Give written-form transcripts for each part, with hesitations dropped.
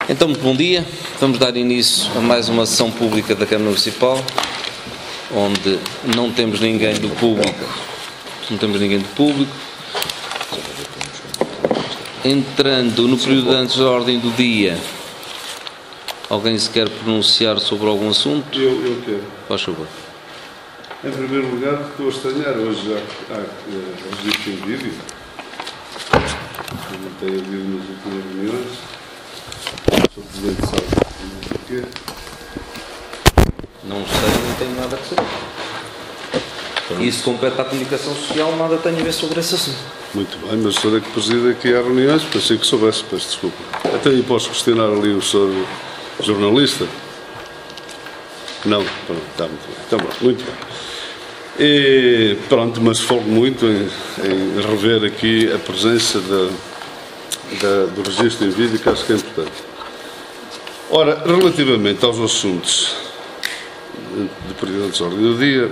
Então, muito bom dia. Vamos dar início a mais uma sessão pública da Câmara Municipal, onde não temos ninguém do público. Entrando no período antes da ordem do dia, alguém se quer pronunciar sobre algum assunto? Eu quero. Faz favor. Em primeiro lugar, estou a estranhar hoje há registro em vídeo. Não tenho havido nas últimas reuniões. Sou presidente de saúde. Porquê? Não sei, não tenho nada a saber. Isso compete à comunicação social, nada tenho a ver sobre esse assunto. Muito bem, mas o senhor é que preside aqui às reuniões, pensei que soubesse, peço desculpa. Até aí posso questionar ali o senhor jornalista? Não? Pronto, está muito bem. Então, muito bem. E pronto, mas foco muito em rever aqui a presença do registro em vídeo, que acho que é importante. Ora, relativamente aos assuntos de período de ordem do dia,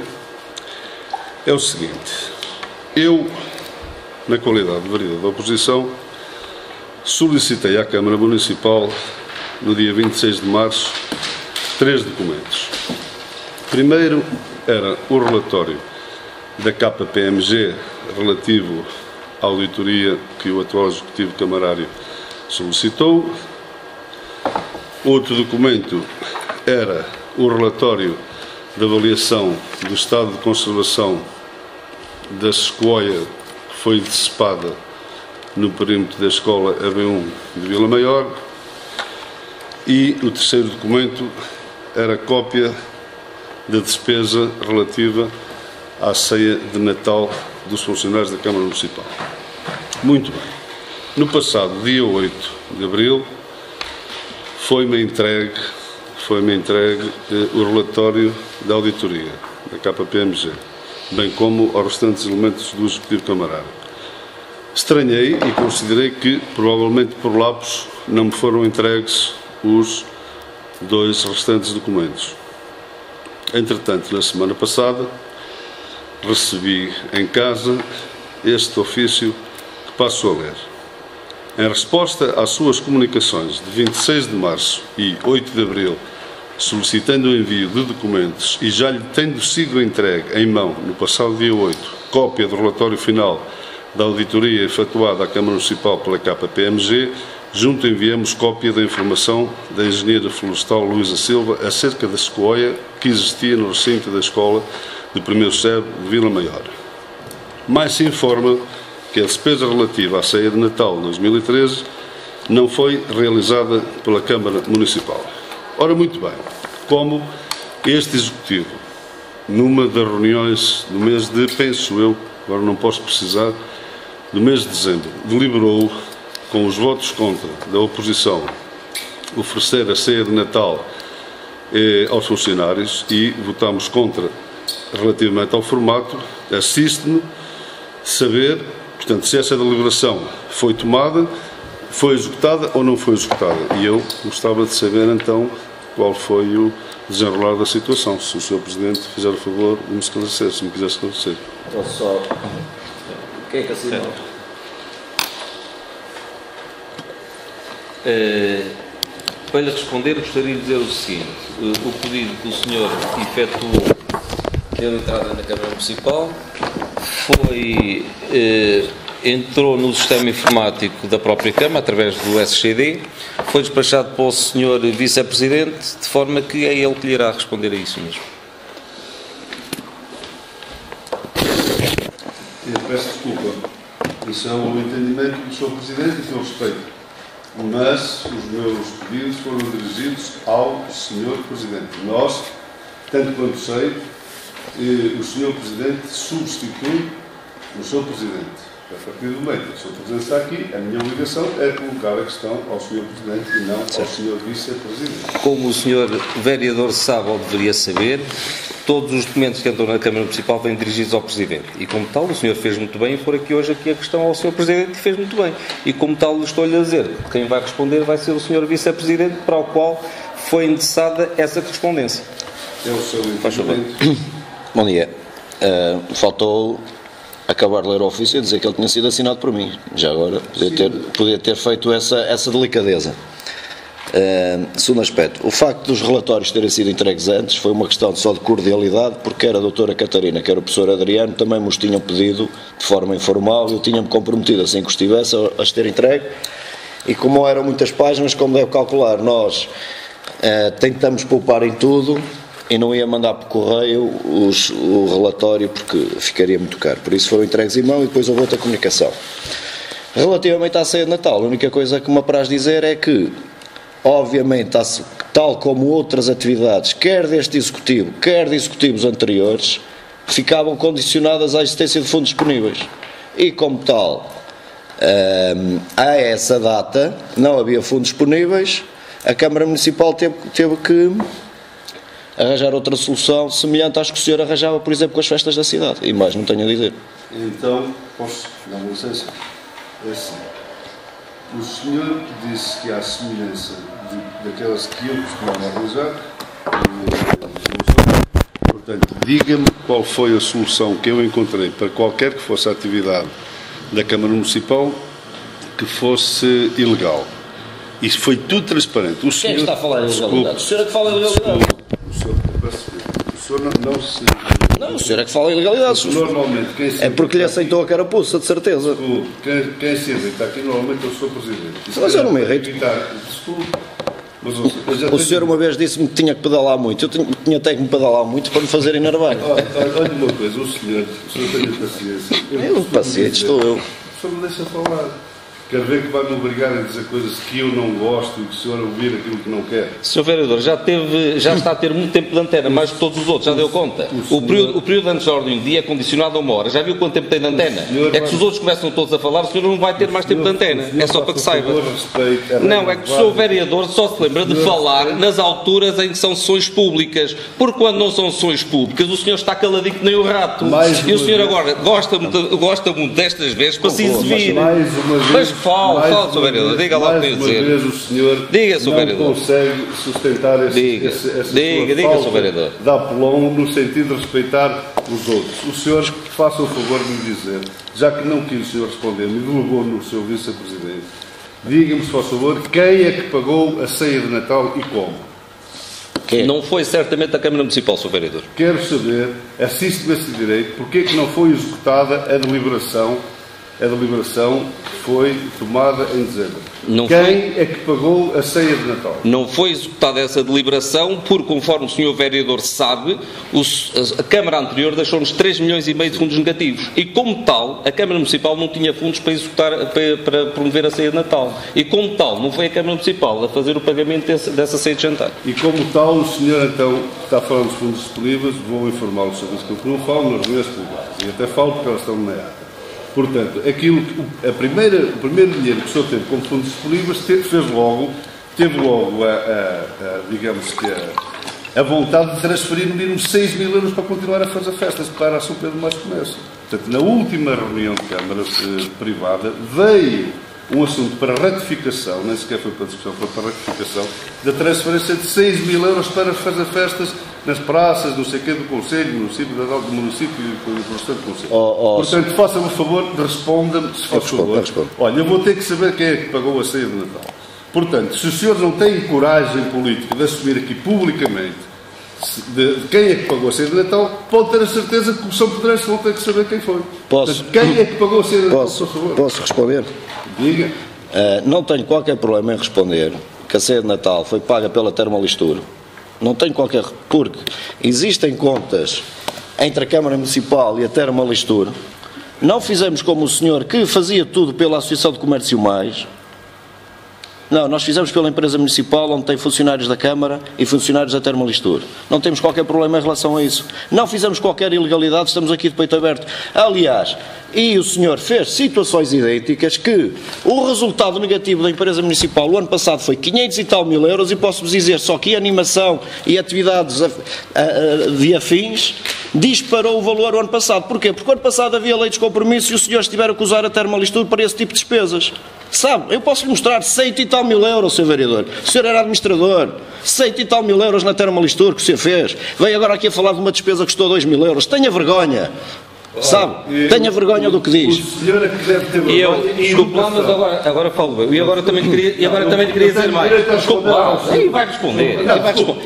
é o seguinte: eu, na qualidade de vereador da oposição, solicitei à Câmara Municipal, no dia 26 de março, 3 documentos. Primeiro era o relatório da KPMG relativo à auditoria que o atual Executivo Camarário solicitou. Outro documento era o relatório de avaliação do estado de conservação da sequoia que foi decepada no perímetro da escola AB1 de Vila Maior. E o terceiro documento era cópia da despesa relativa à ceia de Natal dos funcionários da Câmara Municipal. Muito bem. No passado, dia 8 de abril, foi-me entregue o relatório da auditoria da KPMG, bem como aos restantes elementos do Executivo Camarário. Estranhei e considerei que, provavelmente por lapso, não me foram entregues os 2 restantes documentos. Entretanto, na semana passada, recebi em casa este ofício que passo a ler. Em resposta às suas comunicações de 26 de março e 8 de abril, solicitando o envio de documentos e já lhe tendo sido entregue em mão, no passado dia 8, cópia do relatório final da auditoria efetuada à Câmara Municipal pela KPMG, junto enviamos cópia da informação da engenheira florestal Luísa Silva acerca da sequoia que existia no recinto da escola do 1º SEB de Vila Maior. Mais se informa que a despesa relativa à ceia de Natal de 2013 não foi realizada pela Câmara Municipal. Ora, muito bem, como este Executivo, numa das reuniões do mês de, penso eu, agora não posso precisar, do mês de dezembro, deliberou, com os votos contra da oposição, oferecer a ceia de Natal aos funcionários e votámos contra relativamente ao formato, assiste-me saber, portanto, se essa deliberação foi tomada, foi executada ou não foi executada. E eu gostava de saber, então, qual foi o desenrolar da situação. Se o Sr. Presidente fizer o favor de me esclarecer, se me quiser esclarecer. Posso só... Quem é que assinou? Para lhe responder, gostaria de dizer o seguinte: o pedido que o senhor efetuou deu entrada na Câmara Municipal, entrou no sistema informático da própria Câmara, através do SGD, foi despachado para o senhor Vice-Presidente, de forma que é ele que lhe irá responder a isso mesmo. Eu peço desculpa, isso é um entendimento do Sr. Presidente e que eu respeito, mas os meus pedidos foram dirigidos ao Sr. Presidente. Nós, tanto quanto sei, o Sr. Presidente substitui o Sr. Presidente. A partir do momento que o Sr. Presidente está aqui, a minha obrigação é colocar a questão ao Sr. Presidente e não ao Sr. Vice-Presidente. Como o Sr. Vereador sabe ou deveria saber, todos os documentos que entram na Câmara Municipal vêm dirigidos ao Presidente. E como tal, o Sr. fez muito bem em pôr aqui hoje a questão ao Sr. Presidente, que fez muito bem. E como tal, estou-lhe a dizer, quem vai responder vai ser o Sr. Vice-Presidente, para o qual foi endereçada essa correspondência. É o seu entendimento. Bom dia. Faltou acabar de ler o ofício e dizer que ele tinha sido assinado por mim. Já agora, podia ter feito essa delicadeza. Segundo aspecto, o facto dos relatórios terem sido entregues antes foi uma questão só de cordialidade, porque quer a doutora Catarina, quer o professor Adriano também me os tinham pedido de forma informal, eu tinha-me comprometido assim que os tivesse a as ter entregue, e como eram muitas páginas, como deve calcular, nós tentamos poupar em tudo e não ia mandar por correio o relatório porque ficaria muito caro, por isso foram entregues em mão e depois houve outra comunicação. Relativamente à ceia de Natal, a única coisa que me apraz dizer é que, obviamente, tal como outras atividades, quer deste Executivo, quer de Executivos anteriores, ficavam condicionadas à existência de fundos disponíveis. E, como tal, a essa data não havia fundos disponíveis, a Câmara Municipal teve que arranjar outra solução semelhante às que o senhor arranjava, por exemplo, com as festas da cidade. E mais não tenho a dizer. Então, posso dar uma licença? É assim. O senhor disse que há semelhança daquelas que eu costumava realizar. Portanto, diga-me qual foi a solução que eu encontrei para qualquer que fosse a atividade da Câmara Municipal que fosse ilegal. Isso foi tudo transparente. Quem é que está a falar em ilegalidade? O senhor é que fala em ilegalidade. O senhor não se... Não, o senhor é que fala em ilegalidade. Normalmente, quem se... É porque lhe aceitou a carapuça, de certeza. Quem se irrita aqui, normalmente eu sou Presidente. Mas eu não me irrito. Desculpe. O senhor uma vez disse-me que tinha que pedalar muito. Eu tinha até que me pedalar muito para me fazer enervar. Olha uma coisa, o senhor tem paciência. Eu paciente, estou eu. O senhor me deixa falar. Quer ver que vai-me obrigar a dizer coisas que eu não gosto e que o senhor ouvir aquilo que não quer? Sr. Vereador, já está a ter muito tempo de antena, mais que todos os outros, já deu conta? O período antes da ordem do dia é condicionado a uma hora. Já viu quanto tempo tem de antena? É que se os outros começam todos a falar, o senhor não vai ter mais tempo de antena. É só para que saiba. Não, é que o Sr. Vereador só se lembra de falar nas alturas em que são sessões públicas. Porque quando não são sessões públicas, o senhor está caladinho que nem o rato. E o senhor agora gosta muito destas vezes para se exibir. Mas fala, Sr. Vereador, diga lá o que tem a dizer. Mais uma vez o senhor diga, Sr. Vereador. Não consegue sustentar essa diga, Sr. Vereador. De aplombo no sentido de respeitar os outros. O senhor, faça o favor de me dizer, já que não quis o senhor responder-me e delegou no seu vice-presidente, diga-me, se faz favor, quem é que pagou a ceia de Natal e como? Não foi certamente a Câmara Municipal, Sr. Vereador. Quero saber, assiste-me esse direito, porque é que não foi executada a deliberação foi tomada em dezembro. Quem é que pagou a ceia de Natal? Não foi executada essa deliberação porque, conforme o Sr. Vereador sabe, a Câmara anterior deixou-nos 3 milhões e meio de fundos negativos. E, como tal, a Câmara Municipal não tinha fundos para executar, para promover a ceia de Natal. E, como tal, não foi a Câmara Municipal a fazer o pagamento dessa ceia de jantar. E, como tal, o senhor, então, está falando dos fundos disponíveis, vou informá-lo sobre isso, que eu não falo nas reuniões privadas. E até falo porque elas estão na ata. Portanto, o primeiro dinheiro que o senhor teve como fundos disponíveis teve logo digamos que a vontade de transferir no mínimo 6 mil euros para continuar a fazer festas para a São Pedro Mais Comércio. Portanto, na última reunião de Câmara privada veio um assunto para ratificação, nem sequer foi para discussão, foi para ratificação, da transferência de 6 mil euros para fazer festas nas praças, não sei o quê, do Conselho, do município e do restante Conselho. Portanto, faça-me o favor, responda-me, se faz favor. Olha, eu vou ter que saber quem é que pagou a ceia de Natal. Portanto, se os senhores não têm coragem política de assumir aqui publicamente de quem é que pagou a ceia de Natal, pode ter a certeza que o São Pedrense vão ter que saber quem foi. Posso? Portanto, quem é que pagou a ceia de Natal, por favor? Posso responder? Diga. Não tenho qualquer problema em responder que a ceia de Natal foi paga pela Termalistur. Não tenho qualquer... Porque existem contas entre a Câmara Municipal e a Termalistur. Não fizemos como o senhor que fazia tudo pela Associação de Comércio Mais. Não, nós fizemos pela empresa municipal, onde tem funcionários da Câmara e funcionários da Termalistur. Não temos qualquer problema em relação a isso. Não fizemos qualquer ilegalidade, estamos aqui de peito aberto. Aliás, e o senhor fez situações idênticas que o resultado negativo da empresa municipal o ano passado foi 500 e tal mil euros e posso-vos dizer só que animação e atividades de afins disparou o valor o ano passado. Porquê? Porque o ano passado havia lei de compromisso e os senhores tiveram que usar a Termalistur para esse tipo de despesas. Sabe, eu posso lhe mostrar 100 e tal mil euros, Sr. Vereador. O senhor era administrador. 100 e tal mil euros na Termalistur que o senhor fez. Veio agora aqui a falar de uma despesa que custou 2 mil euros. Tenha vergonha. Sabe? Tenha vergonha do que diz. O senhor é que deve ter vergonha. Desculpe lá, mas agora falo eu. E agora também lhe queria dizer mais. Desculpe lá. E vai responder.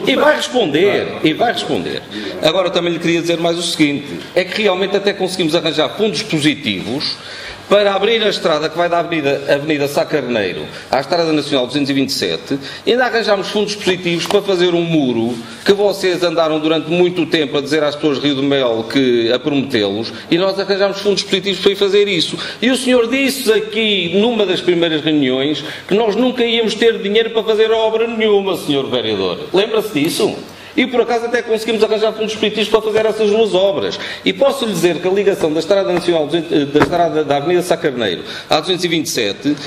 E vai responder. Agora também lhe queria dizer mais o seguinte. É que realmente até conseguimos arranjar fundos positivos para abrir a estrada que vai da Avenida Sá Carneiro à Estrada Nacional 227, e ainda arranjámos fundos positivos para fazer um muro que vocês andaram durante muito tempo a dizer às pessoas de Rio do Mel a prometê-los, e nós arranjámos fundos positivos para ir fazer isso. E o senhor disse aqui, numa das primeiras reuniões, que nós nunca íamos ter dinheiro para fazer obra nenhuma, senhor vereador. Lembra-se disso? E por acaso até conseguimos arranjar fundos positivos para fazer essas duas obras. E posso lhe dizer que a ligação da Estrada Nacional, da Estrada da Avenida Sá Carneiro à 227,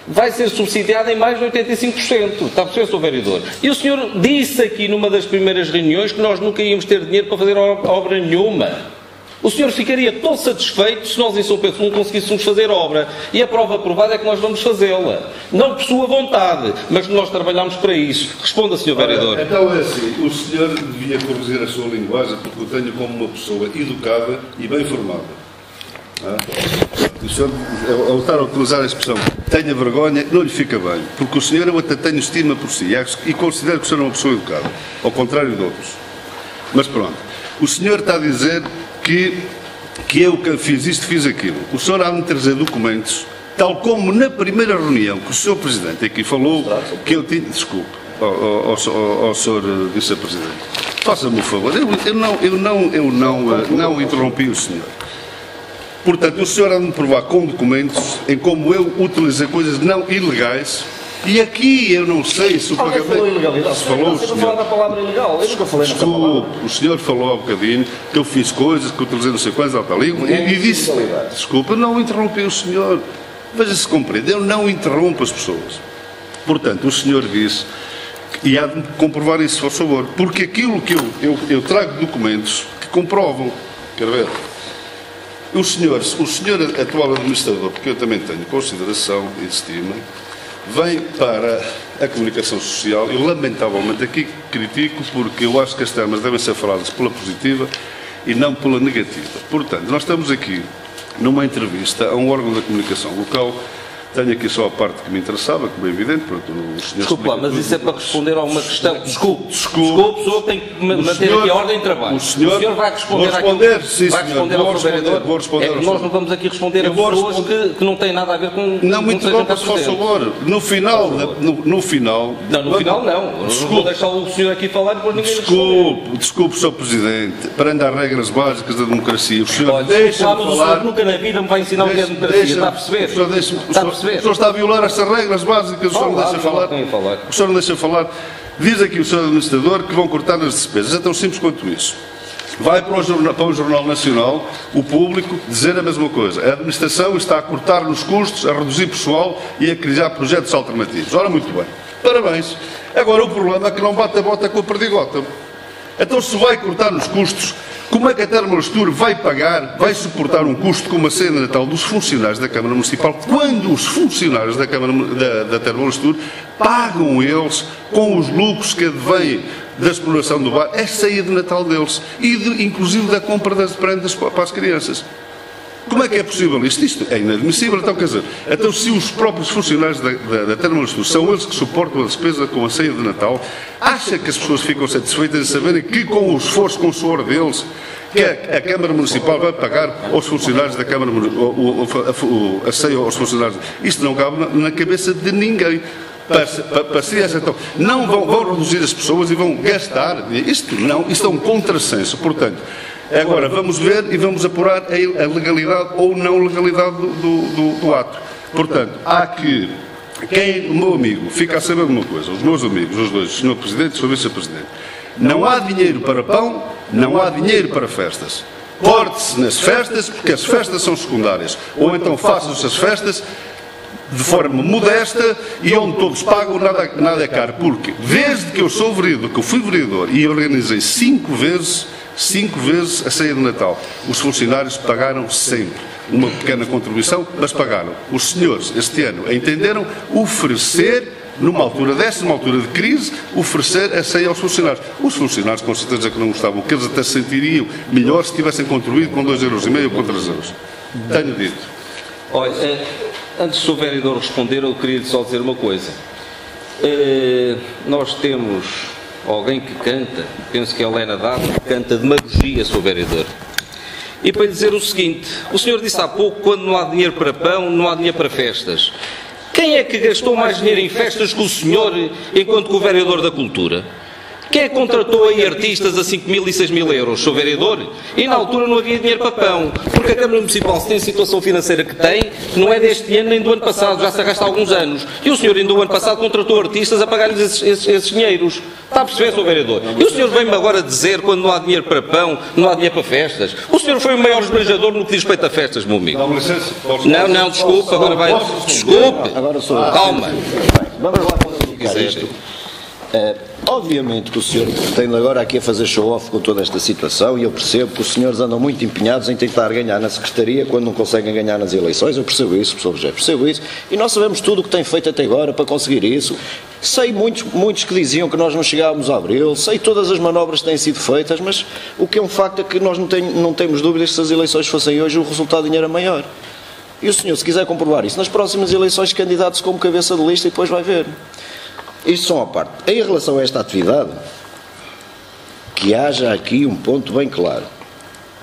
vai ser subsidiada em mais de 85%. Está a perceber, Sr. Vereador? E o senhor disse aqui numa das primeiras reuniões que nós nunca íamos ter dinheiro para fazer obra nenhuma. O senhor ficaria tão satisfeito se nós em São Pedro não conseguíssemos fazer obra. E a prova provada é que nós vamos fazê-la. Não por sua vontade, mas nós trabalhamos para isso. Responda, Sr. Vereador. Então é assim, o senhor devia corrigir a sua linguagem, porque eu tenho como uma pessoa educada e bem formada. O senhor, ao estar a utilizar a expressão tenha vergonha, não lhe fica bem. Porque o senhor, eu até tenho estima por si e considero que o senhor é uma pessoa educada. Ao contrário de outros. Mas pronto. O senhor está a dizer que eu que fiz isto, fiz aquilo. O senhor há de me trazer documentos, tal como na primeira reunião que o Sr. Presidente aqui falou, que eu tinha... Desculpe, ao Sr. Vice-Presidente. Faça-me o favor, eu não interrompi o senhor. Portanto, o senhor há de me provar com documentos em como eu utilizei coisas não ilegais. E aqui eu não sei se o pagamento... falou ilegalidade. Se falou, você não falou da palavra ilegal. Eu nunca falei nessa palavra. O senhor falou há um bocadinho que eu fiz coisas, que eu utilizei não sei quantas, e disse... Desculpa, não interrompi o senhor. Veja se compreende. Eu não interrompo as pessoas. Portanto, o senhor disse... E há de comprovar isso, por favor. Porque aquilo que eu trago documentos que comprovam... Quer ver? O senhor atual administrador, porque eu também tenho consideração e estima... vem para a comunicação social e, lamentavelmente, aqui critico porque eu acho que as temas devem ser faladas pela positiva e não pela negativa. Portanto, nós estamos aqui numa entrevista a um órgão da comunicação local. Tenho aqui só a parte que me interessava, como é evidente. Desculpe lá, mas isso é para responder a uma questão. Desculpe, o senhor tem que manter aqui a ordem de trabalho. O senhor vai responder ao vereador. É que nós não vamos aqui responder a pessoas que não têm nada a ver com... Não me interrompa, por favor. No final... Não, no final não. Não vou deixar o senhor aqui falar e depois ninguém responder. Desculpe, Sr. Presidente. Prenda as regras básicas da democracia. O senhor deixa-me falar... O senhor nunca na vida me vai ensinar o que é democracia. Está a perceber? O senhor está a violar estas regras básicas, o senhor não deixa falar. O senhor não deixa falar. Diz aqui o senhor administrador que vão cortar nas despesas. É tão simples quanto isso. Vai para o Jornal Nacional, o público, dizer a mesma coisa. A administração está a cortar nos custos, a reduzir pessoal e a criar projetos alternativos. Ora, muito bem. Parabéns. Agora, o problema é que não bate a bota com a perdigota. Então, se vai cortar nos custos, como é que a Termolestur vai pagar, vai suportar um custo como a ceia de Natal dos funcionários da Câmara Municipal, quando os funcionários da Termolestur pagam eles, com os lucros que advêm da exploração do bar, a ceia de Natal deles, e inclusive da compra das prendas para as crianças? Como é que é possível isto? Isto é inadmissível. Então, quer dizer, então se os próprios funcionários da Termolestur são eles que suportam a despesa com a ceia de Natal, acha que as pessoas ficam satisfeitas em saberem que com o esforço, com o suor deles, que a Câmara Municipal vai pagar aos funcionários da Câmara a ceia aos funcionários? Isto não cabe na cabeça de ninguém. Então, não vão reduzir as pessoas e vão gastar. Isto é um contrassenso. Portanto, agora vamos ver e vamos apurar a legalidade ou não legalidade do ato. Portanto, há que... o meu amigo fica a saber de uma coisa, os meus amigos, os dois, o Sr. Presidente e o Sr. Vice-Presidente, não há dinheiro para pão, não há dinheiro para festas. Porte-se nas festas, porque as festas são secundárias. Ou então façam-se as festas de forma modesta e onde todos pagam, nada é caro. Porque, desde que eu sou vereador, que eu fui vereador e organizei 5 vezes a ceia de Natal, os funcionários pagaram sempre uma pequena contribuição, mas pagaram. Os senhores, este ano, entenderam oferecer numa altura de crise, oferecer a ceia aos funcionários. Os funcionários com certeza que não gostavam, que eles até se sentiriam melhor se tivessem contribuído com 2,5 € ou com 3 euros. Tenho dito. Olha, antes do vereador responder, eu queria só dizer uma coisa. Nós temos alguém que canta, penso que é a Helena Dado, que canta demagogia, Sr. Vereador. E para lhe dizer o seguinte, o senhor disse há pouco, quando não há dinheiro para pão, não há dinheiro para festas. Quem é que gastou mais dinheiro em festas que o senhor, enquanto que o vereador da Cultura? Quem é que contratou aí artistas a 5.000 e 6.000 euros, Sr. Vereador? E na altura não havia dinheiro para pão, porque a Câmara Municipal, se tem a situação financeira que tem, não é deste ano nem do ano passado, já se arrasta há alguns anos. E o senhor ainda do ano passado contratou artistas a pagar-lhes esses dinheiros. Está a perceber, Sr. Vereador? E o senhor vem-me agora dizer, quando não há dinheiro para pão, não há dinheiro para festas? O senhor foi o maior esbanjador no que diz respeito a festas, meu amigo. Dá-me licença? Não, desculpe, agora vai. Desculpe. Agora sou Calma. Vamos lá colocar isto. Obviamente que o senhor tem agora aqui a fazer show-off com toda esta situação e eu percebo que os senhores andam muito empenhados em tentar ganhar na Secretaria quando não conseguem ganhar nas eleições. Eu percebo isso, professor José, percebo isso. E nós sabemos tudo o que tem feito até agora para conseguir isso. Sei muitos que diziam que nós não chegávamos a abril, sei todas as manobras que têm sido feitas, mas o que é um facto é que nós não temos dúvidas que se as eleições fossem hoje o resultado ainda era maior. E o senhor, se quiser comprovar isso, nas próximas eleições candidate-se como cabeça de lista e depois vai ver. Isto são à parte. Em relação a esta atividade, que haja aqui um ponto bem claro.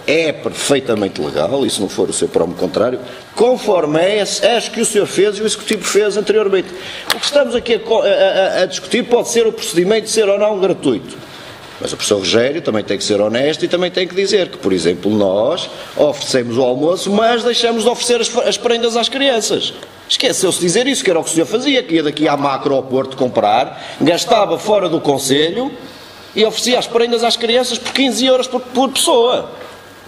É perfeitamente legal, e se não for o seu promo contrário, conforme acho que o senhor fez e o Executivo fez anteriormente. O que estamos aqui a discutir pode ser o procedimento de ser ou não gratuito. Mas o professor Rogério também tem que ser honesto e também tem que dizer que, por exemplo, nós oferecemos o almoço, mas deixamos de oferecer as prendas às crianças. Esqueceu-se de dizer isso, que era o que o senhor fazia, que ia daqui à Macro ao Porto comprar, gastava fora do Conselho e oferecia as prendas às crianças por 15 euros por pessoa,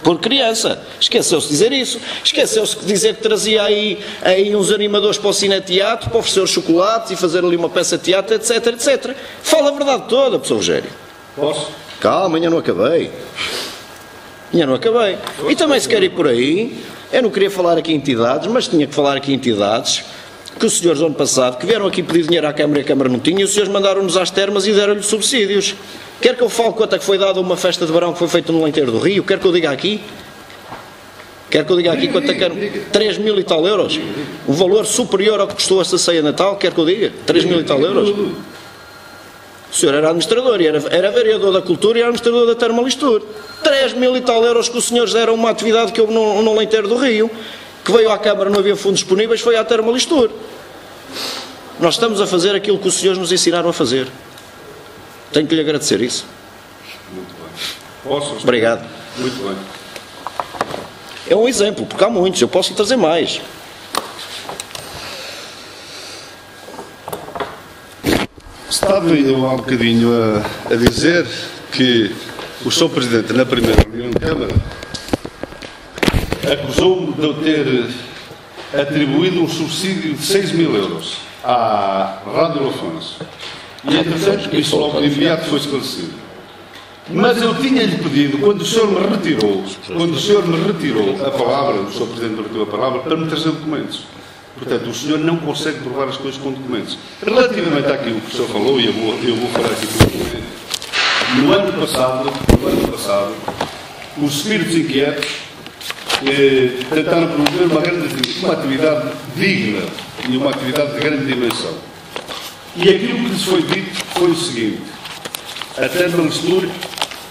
por criança. Esqueceu-se de dizer isso. Esqueceu-se de dizer que trazia aí uns animadores para o cineteatro, para oferecer os chocolates e fazer ali uma peça de teatro, etc, etc. Fala a verdade toda, professor Rogério. Posso? Calma, ainda não acabei. E também se quer ir por aí, eu não queria falar aqui em entidades, mas tinha que falar aqui em entidades que os senhores do ano passado, que vieram aqui pedir dinheiro à Câmara e a Câmara não tinha, e os senhores mandaram-nos às termas e deram-lhe subsídios. Quer que eu fale quanto é que foi dada uma festa de verão que foi feita no Lenteiro do Rio? Quer que eu diga aqui? Quanto é que eram? 3.000 e tal euros. Um valor superior ao que custou esta ceia de Natal, quer que eu diga? 3.000 e tal euros. O senhor era administrador, era vereador da Cultura e era administrador da Termalistur. 3.000 e tal euros que os senhores deram uma atividade que houve no Lenteiro do Rio, que veio à Câmara, não havia fundos disponíveis, foi à Termalistur. Nós estamos a fazer aquilo que os senhores nos ensinaram a fazer. Tenho que lhe agradecer isso. Muito bem. Posso? Obrigado. Muito bem. É um exemplo, porque há muitos, eu posso lhe trazer mais. Estava eu há um bocadinho a dizer que o Sr. Presidente, na primeira reunião de Câmara, acusou-me de eu ter atribuído um subsídio de 6.000 euros à Rádio Afonso. E, entretanto, isso logo de imediato foi esclarecido. Mas eu tinha-lhe pedido, quando o senhor me retirou a palavra, o Sr. Presidente me retirou a palavra, para me trazer documentos. Portanto, o senhor não consegue provar as coisas com documentos. Relativamente àquilo que o senhor falou, e eu vou falar aqui com o documento, no ano passado, os espíritos inquietos tentaram promover uma atividade digna e uma atividade de grande dimensão. E aquilo que lhes foi dito foi o seguinte: a Termalistur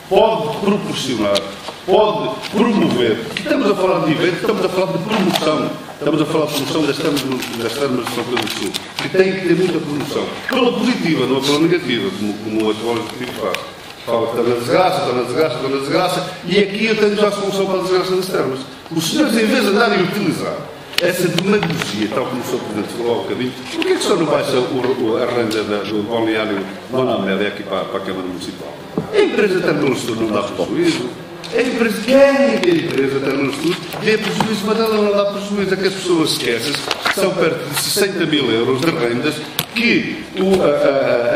pode proporcionar, pode promover, estamos a falar de evento, estamos a falar de promoção, estamos a falar de promoção das termas de São Pedro do Sul, que tem que ter muita promoção, pela positiva, não pela negativa, como o atual executivo faz. Fala que está na desgraça, e aqui eu tenho já a solução para a desgraça das termas. Os senhores, em vez de andarem a utilizar essa demagogia, tal como o Sr. Presidente falou há um bocadinho, por que o senhor não baixa a renda do balneário Dona Amélia aqui para a Câmara Municipal? A empresa Termalistur não dá prejuízo. A empresa, quem é que a empresa Termalistur dê prejuízo, mas ela não dá prejuízo. É que as pessoas esquecem que são perto de 60.000 euros de rendas que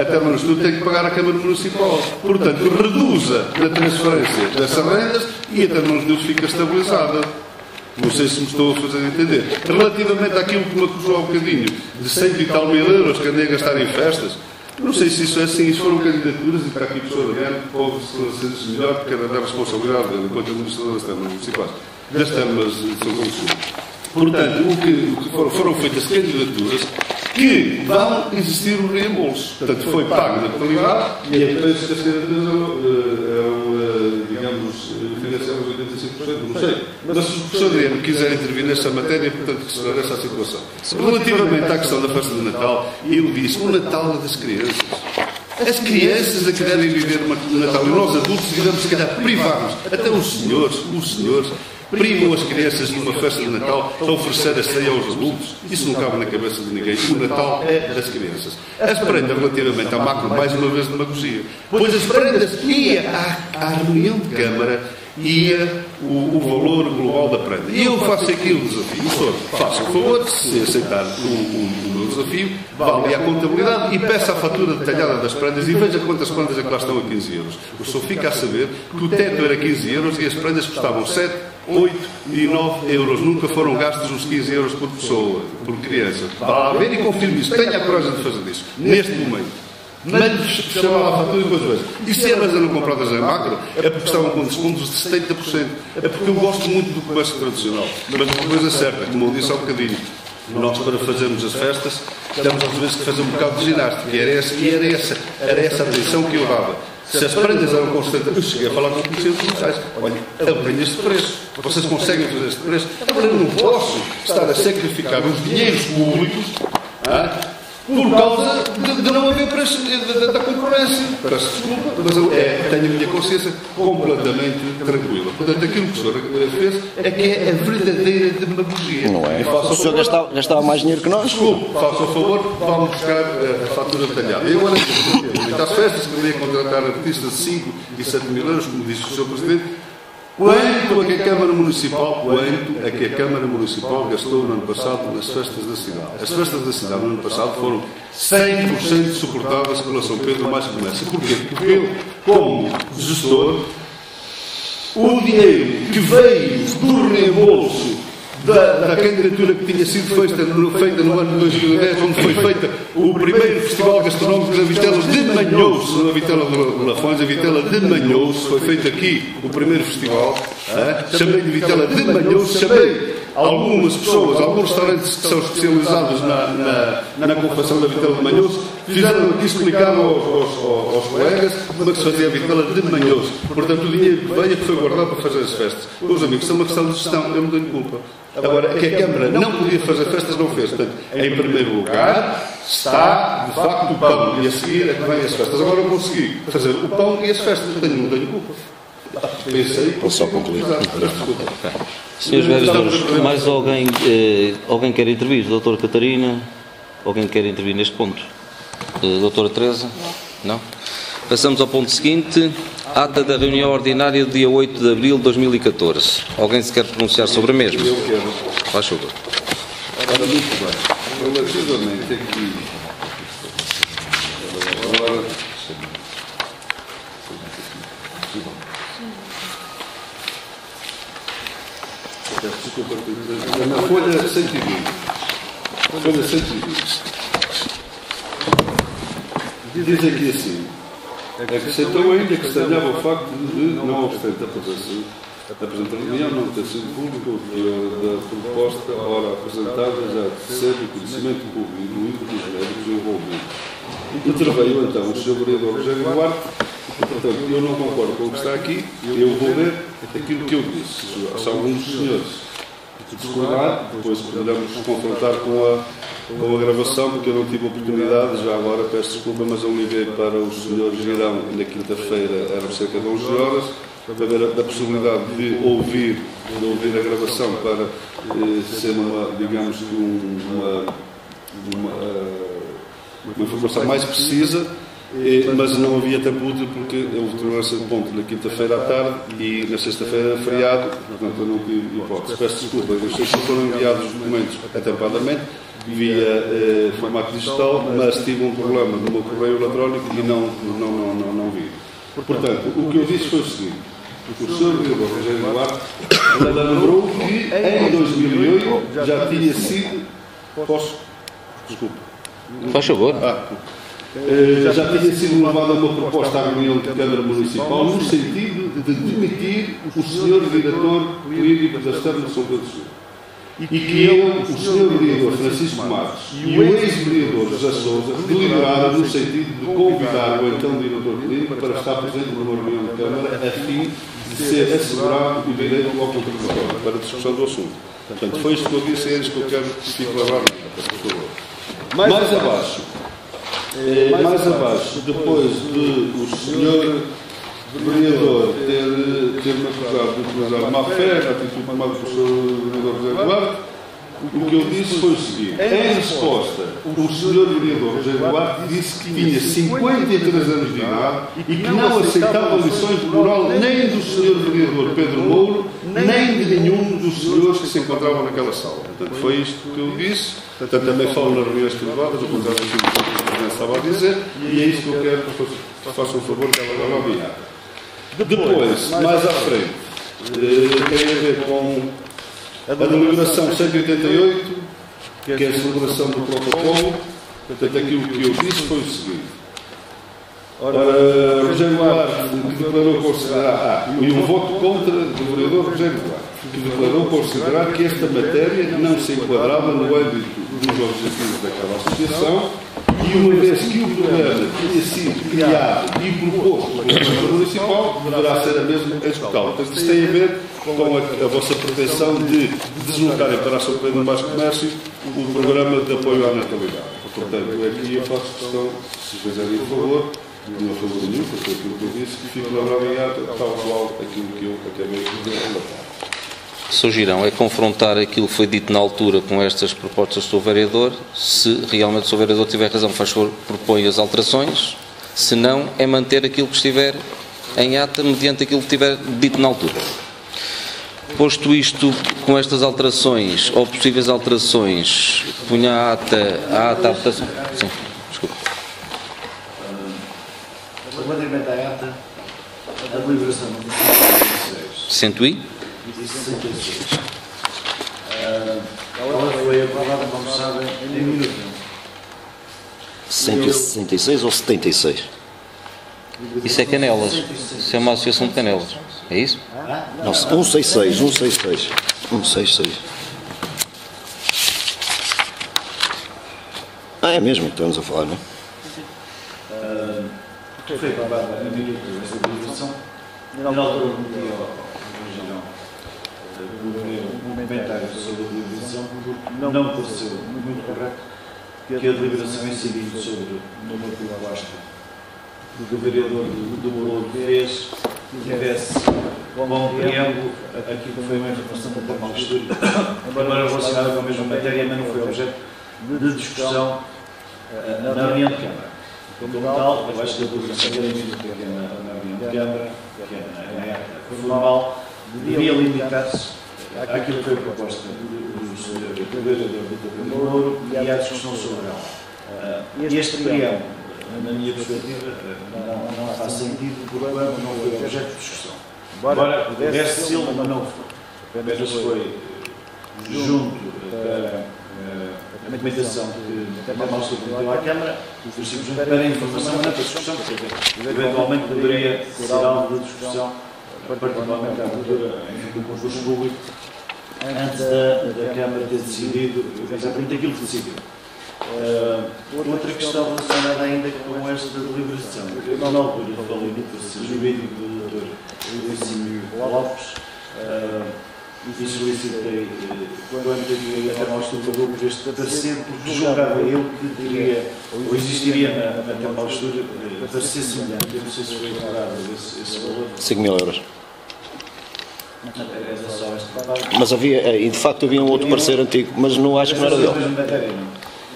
a Termalistur tem que pagar à Câmara Municipal. Portanto, reduza a transferência dessas rendas e a Termalistur fica estabilizada. Não sei se me estou a fazer entender. Relativamente àquilo que me acusou há um bocadinho, de 100 e tal mil euros que andei a gastar em festas, não sei se isso é assim. Isso foram candidaturas e está aqui o professor Adriano, pode esclarecer-se melhor, porque era da responsabilidade dele, enquanto administrador das câmaras municipais, das câmaras de São Conselho. Portanto, o que foram feitas candidaturas que vão existir o reembolso. Portanto, foi pago na totalidade e a preço das candidaturas eram, digamos, financiadas 85%, não sei. Mas se o professor Adriano quiser intervir nesta matéria, portanto, que se esclareça a situação. Relativamente à questão da festa de Natal, eu disse, o Natal é das crianças. As crianças a que devem viver o Natal, e nós adultos devemos, se calhar, privar-nos. Até os senhores, privam as crianças numa festa de Natal para oferecer a ceia aos adultos. Isso não cabe na cabeça de ninguém. O Natal é das crianças. As prendas, relativamente à macro, mais uma vez demagogia. Pois as prendas ia à reunião de Câmara, ia o valor global da prenda. E eu faço aqui o desafio. O senhor, faça o favor, se aceitar o meu desafio, vá ali à contabilidade e peça a fatura detalhada das prendas e veja quantas prendas é que lá estão a 15 euros. O senhor fica a saber que o teto era 15 euros e as prendas custavam 7, 8 e 9 euros. Nunca foram gastos os 15 euros por pessoa, por criança. Vá lá ver e confirme isso. Tenha a coragem de fazer isso. Neste momento. Mande chamar lá a fatura e depois veja. E se elas eram compradas em macro, é porque estavam com descontos de 70%. É porque eu gosto muito do comércio tradicional. Mas uma coisa certa, como eu disse há um bocadinho, nós para fazermos as festas, temos às vezes que fazer um bocado de ginástica. E era essa a atenção que eu dava. Se as prendas eram constantes, eu cheguei a falar com os comerciantes comerciais. Olha, eu tenho este preço. Vocês conseguem fazer este preço? Agora eu não posso estar a sacrificar os dinheiros públicos por causa de não haver preço da concorrência. Peço desculpa, mas eu tenho a minha consciência completamente tranquila. Portanto, aquilo que o senhor fez é que é a verdadeira demagogia. Não é? O senhor gastava mais dinheiro que nós? Desculpe, faça o favor, vamos buscar a fatura detalhada. Eu agora, às festas, que ia contratar artistas de 5 e 7 mil euros, como disse o Sr. Presidente, quanto é que a Câmara Municipal gastou no ano passado nas festas da cidade? As festas da cidade no ano passado foram 100% suportadas pela São Pedro Mais Comércio. Porquê? Porque eu, como gestor, o dinheiro que veio do reembolso da candidatura que tinha sido feita no ano de 2010, onde foi feita o primeiro Festival Gastronómico da Vitela de Manhoso, não a Vitela de Lafões, a Vitela de Manhoso, foi feito aqui o primeiro festival, chamei de Vitela de Manhoso, chamei algumas pessoas, alguns restaurantes que são especializados na confecção da Vitela de Manhoso, fizeram aqui, explicaram aos colegas como é que se fazia a Vitela de Manhoso. Portanto, o dinheiro que veio é que foi guardado para fazer as festas. Meus amigos, isso é uma questão de gestão, eu não tenho culpa. Agora, que a Câmara não podia fazer festas, não fez. Portanto, em primeiro lugar, está, de facto, o pão. E a seguir é que vem as festas. Agora eu consegui fazer o pão e as festas. Não tenho culpa. Pensei. Posso só concluir? Senhores vereadores, mais alguém quer intervir? Doutora Catarina? Alguém quer intervir neste ponto? Doutora Teresa? Não? Passamos ao ponto seguinte. Ata da reunião ordinária do dia 8 de abril de 2014. Alguém se quer pronunciar sobre a mesma? Eu quero. Faz favor. Ora, muito bem. Relativamente aqui. Agora. Desculpa, na folha 120. Folha 120. Diz aqui assim. Acrescentou ainda que estranhava o facto de, não obstante a apresentar reunião não ter sido público da proposta, ora apresentada, já recebe o conhecimento público, incluindo os médicos envolvidos. Interveio então o Sr. Vereador Rogério Duarte, e, portanto, eu não concordo com o que está aqui, eu vou ler aquilo que eu disse. Se alguns dos senhores discordar, depois poderemos confrontar com a gravação, porque eu não tive oportunidade, já agora peço desculpa, mas eu liguei para os senhores virão na quinta-feira, eram cerca de 11 horas, para ver a possibilidade de ouvir a gravação para ser digamos, uma informação mais precisa, mas não havia tempo útil porque houve tolerância de ponto na quinta-feira à tarde e na sexta-feira feriado, portanto eu não tive hipótese. Peço desculpa, eu sei que foram enviados os documentos atempadamente via formato digital, mas tive um problema no meu correio eletrónico e não vi. Portanto, o que eu disse foi o seguinte: o Sr. Vereador Rogério Duarte lembrou que em 2008 já tinha sido... Posso? Desculpe. Faz favor. Já tinha sido levada uma proposta à reunião de Câmara Municipal no sentido de demitir o Sr. Diretor Clínico da Externa São Pedro Sul. E que ele, o Sr. Vereador Francisco Matos e o ex-vereador José Sousa deliberaram no sentido de convidar o então Diretor Clínico para estar presente numa reunião de Câmara a fim de ser assegurado o direito ao contraditório para a discussão do assunto. Portanto, foi isto que eu disse, é isto que eu quero que fique gravado, por favor. Mais abaixo, depois de o Sr. Vereador ter-me acusado de utilizar má fé, a atitude tomada pelo Sr. Vereador José Duarte, o que eu disse foi o seguinte: em resposta, o Sr. Vereador José Duarte disse que tinha 53 anos de idade e que não aceitava lições de moral nem do Sr. Vereador Pedro Mouro, nem de nenhum dos senhores que se encontravam naquela sala. Portanto, foi isto que eu disse. Portanto, também falo nas reuniões privadas, ao contrário do que o Presidente estava a dizer, e é isso que eu quero que façam o favor que ela vai ouvir. Depois, mais à frente, tem a ver com a deliberação 188, que é a celebração do protocolo. Portanto, aquilo que eu disse foi o seguinte. Ora, Rogério Duarte, que declarou considerar... e um voto contra do vereador Rogério Duarte, que declarou considerar que esta matéria não se enquadrava no âmbito dos objetivos daquela associação, e uma vez que o programa tinha sido criado e proposto pelo Câmara Municipal, deverá ser a mesma executá-lo. Portanto, isto tem a ver com a vossa pretensão de deslocarem para a São Pedro do Baixo Comércio o programa de apoio à natalidade. Portanto, aqui eu faço questão, se fizerem o favor, não a favor nenhum, porque foi aquilo que eu disse, que fico lembrado em ato, tal qual aquilo que eu acabei de relatar. Sr. Girão, é confrontar aquilo que foi dito na altura com estas propostas do Sr. Vereador. Se realmente o Sr. Vereador tiver razão, faz favor, propõe as alterações. Se não, é manter aquilo que estiver em ata, mediante aquilo que tiver dito na altura. Posto isto, com estas alterações, ou possíveis alterações, punha a ata à votação. Sim, desculpe. Relativamente à ata, a deliberação de 166. ela foi aprovada, como sabem, em minuto. 166 ou 76? Isso é Canelas. Isso é uma associação de Canelas. É isso? Não, 166, 166. 166. É mesmo que estamos a falar, não é? Foi aprovada em minuto esta deliberação. Na altura, um comentário sobre a deliberação, porque não pareceu muito correto que a deliberação incidida sobre uma proposta que o vereador do Mouro fez tivesse como preâmbulo aquilo que foi uma informação da Termal Estúdio, embora relacionada com a mesma matéria, mas não foi objeto de discussão na reunião de Câmara. Como tal, eu acho que a deliberação que era emitida na reunião de Câmara, que é na época formal, devia limitar-se àquilo que foi a proposta do vereador Vitor Mouro e à discussão sobre ela. Este preâmbulo, na minha perspectiva, não faz sentido, porque não foi objeto de discussão. Embora pudesse ser, mas não foi. Apenas foi junto a documentação que a Termal Estúdio deu à Câmara, foi simplesmente para a informação, não para a discussão, porque eventualmente poderia ser algo de discussão, particularmente à abertura do concurso público, antes da Câmara ter decidido exatamente aquilo que decidiu. Outra questão relacionada ainda com esta deliberação. Eu, na altura, falei do processo jurídico do Dr. Luís Lopes e solicitei quando a Termal Estúdio por este parecer, porque julgava eu que teria, ou existiria na Termal Estúdio, parecer semelhante. Eu não sei se foi declarado esse valor. 5 mil euros. Mas havia, e de facto havia um outro parecer antigo, mas não acho que não era dele.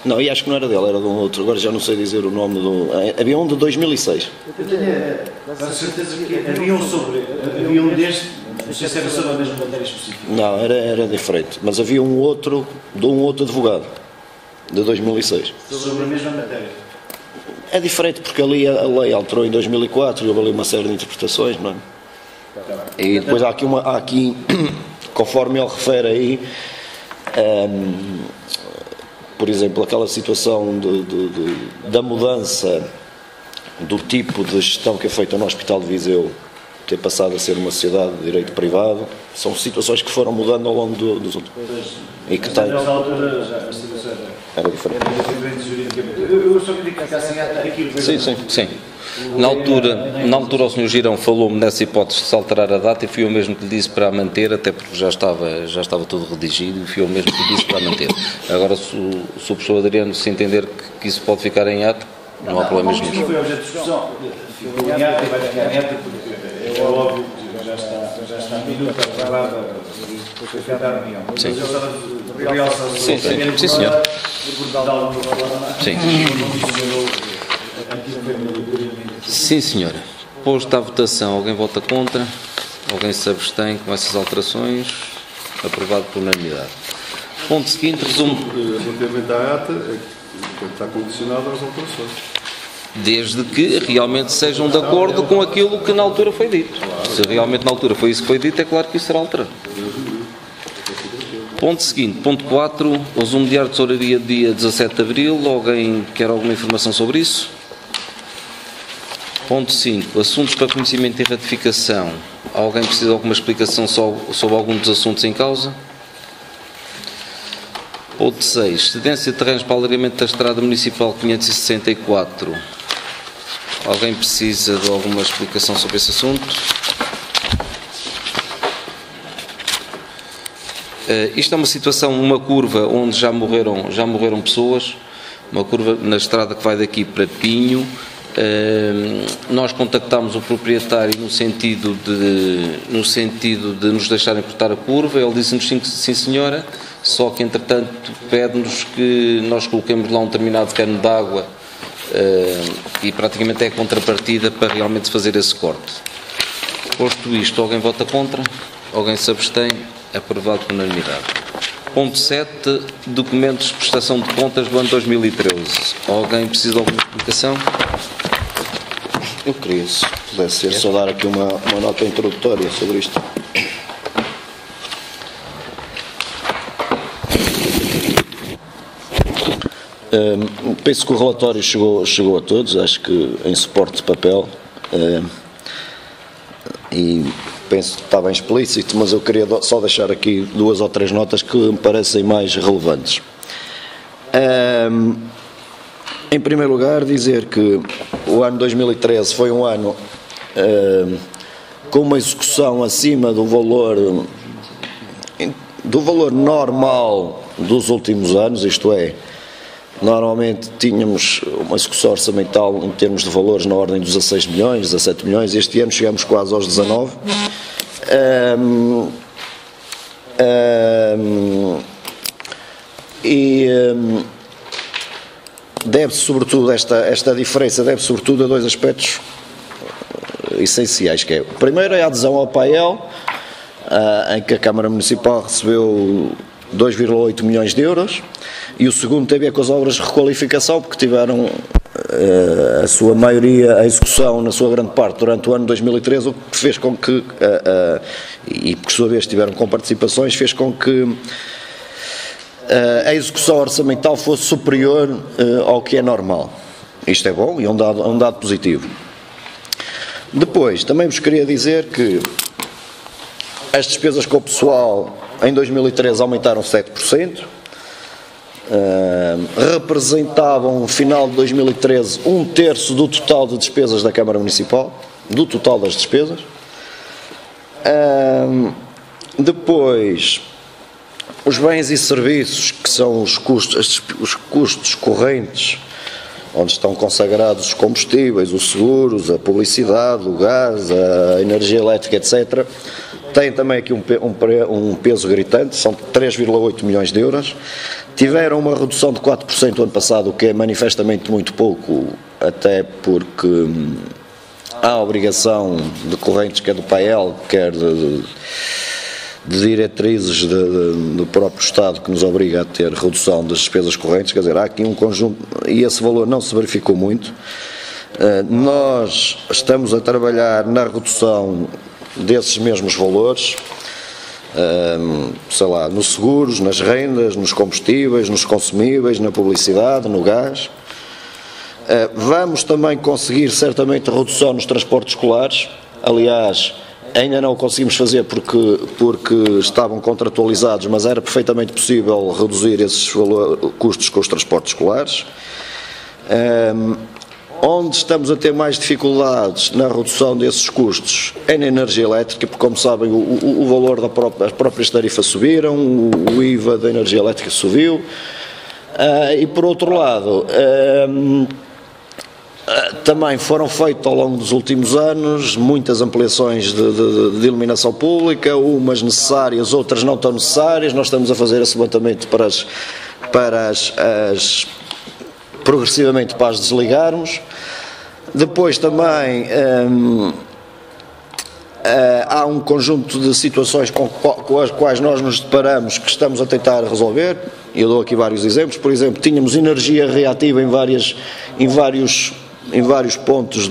Não, e acho que não era dele, era de um outro. Agora já não sei dizer o nome do... Havia um de 2006. Eu tenho a certeza que havia um deste, não sei se era sobre a mesma matéria específica. Não, era diferente. Mas havia um outro, de um outro advogado, de 2006. Sobre a mesma matéria. É diferente, porque ali a lei alterou em 2004 e houve ali uma série de interpretações, não é? E depois há aqui conforme ele refere aí, por exemplo, aquela situação da mudança do tipo de gestão que é feita no Hospital de Viseu, ter passado a ser uma sociedade de direito privado, são situações que foram mudando ao longo dos últimos anos. E que tem... Nessa altura já a situação era diferente. Eu só queria que ficassem aquilo. Sim. Na altura o Sr. Girão falou-me nessa hipótese de se alterar a data e fui eu mesmo que lhe disse para a manter, até porque já estava tudo redigido e fui eu mesmo que lhe disse para a manter. Agora, se o professor Adriano se entender que isso pode ficar em ato, não há problemas nenhum. Não foi objeto de discussão. Ficou em ato e vai ficar em ato porque é óbvio que já está a minuta aprovada foi feita a reunião. Sim. Mas eu estava a realçar Sim, senhor. Sim, senhora. Posto à votação, alguém vota contra? Alguém se abstém com essas alterações? Aprovado por unanimidade. Ponto seguinte, resumo. Relativamente à ata, está condicionado às alterações. Desde que realmente sejam de acordo com aquilo que na altura foi dito. Se realmente na altura foi isso que foi dito, é claro que isso será alterado. Ponto seguinte, ponto 4, resumo diário de tesouraria dia 17 de Abril. Alguém quer alguma informação sobre isso? Ponto 5, assuntos para conhecimento e ratificação. Alguém precisa de alguma explicação sobre algum dos assuntos em causa? Ponto 6, cedência de terrenos para alargamento da estrada municipal 564. Alguém precisa de alguma explicação sobre esse assunto? Isto é uma situação, uma curva onde já morreram pessoas, uma curva na estrada que vai daqui para Pinho. Nós contactámos o proprietário no sentido de nos deixarem cortar a curva. Ele disse-nos sim senhora, só que entretanto pede-nos que nós coloquemos lá um determinado cano de água e praticamente é a contrapartida para realmente fazer esse corte. Posto isto, alguém vota contra? Alguém se abstém? Aprovado por unanimidade. Ponto 7, documentos de prestação de contas do ano 2013. Alguém precisa de alguma explicação? Eu queria, se pudesse ser, só dar aqui uma nota introdutória sobre isto. Penso que o relatório chegou a todos, acho que em suporte de papel, e penso que está bem explícito, mas eu queria só deixar aqui 2 ou 3 notas que me parecem mais relevantes. Em primeiro lugar, dizer que o ano 2013 foi um ano com uma execução acima do valor normal dos últimos anos, isto é, normalmente tínhamos uma execução orçamental em termos de valores na ordem dos 16 milhões, 17 milhões, este ano chegamos quase aos 19. Deve-se sobretudo, esta diferença deve-se sobretudo a 2 aspectos essenciais, que é, o primeiro é a adesão ao PAEL, em que a Câmara Municipal recebeu 2,8 milhões de euros, e o segundo tem a ver com as obras de requalificação, porque tiveram a sua maioria, a execução na sua grande parte durante o ano 2013, o que fez com que, e por sua vez tiveram com participações, fez com que a execução orçamental fosse superior ao que é normal. Isto é bom e é um dado positivo. Depois, também vos queria dizer que as despesas com o pessoal em 2013 aumentaram 7%, representavam no final de 2013 1/3 do total de despesas da Câmara Municipal, do total das despesas. Depois, os bens e serviços, que são os custos correntes, onde estão consagrados os combustíveis, os seguros, a publicidade, o gás, a energia elétrica, etc., tem também aqui um peso gritante, são 3,8 milhões de euros. Tiveram uma redução de 4% ano passado, o que é manifestamente muito pouco, até porque há a obrigação de correntes, quer do PAEL, quer de diretrizes do próprio Estado, que nos obriga a ter redução das despesas correntes. Quer dizer, há aqui um conjunto, e esse valor não se verificou muito. Nós estamos a trabalhar na redução desses mesmos valores, sei lá, nos seguros, nas rendas, nos combustíveis, nos consumíveis, na publicidade, no gás. Vamos também conseguir certamente redução nos transportes escolares. Aliás, ainda não o conseguimos fazer porque estavam contratualizados, mas era perfeitamente possível reduzir esses custos com os transportes escolares. Onde estamos a ter mais dificuldades na redução desses custos é na energia elétrica, porque, como sabem, o valor das próprias tarifas subiram, o IVA da energia elétrica subiu, e por outro lado, também foram feitas ao longo dos últimos anos muitas ampliações de iluminação pública, umas necessárias, outras não tão necessárias. Nós estamos a fazer esse levantamento progressivamente para as desligarmos. Depois também há um conjunto de situações com as quais nós nos deparamos que estamos a tentar resolver. Eu dou aqui vários exemplos. Por exemplo, tínhamos energia reativa em vários pontos,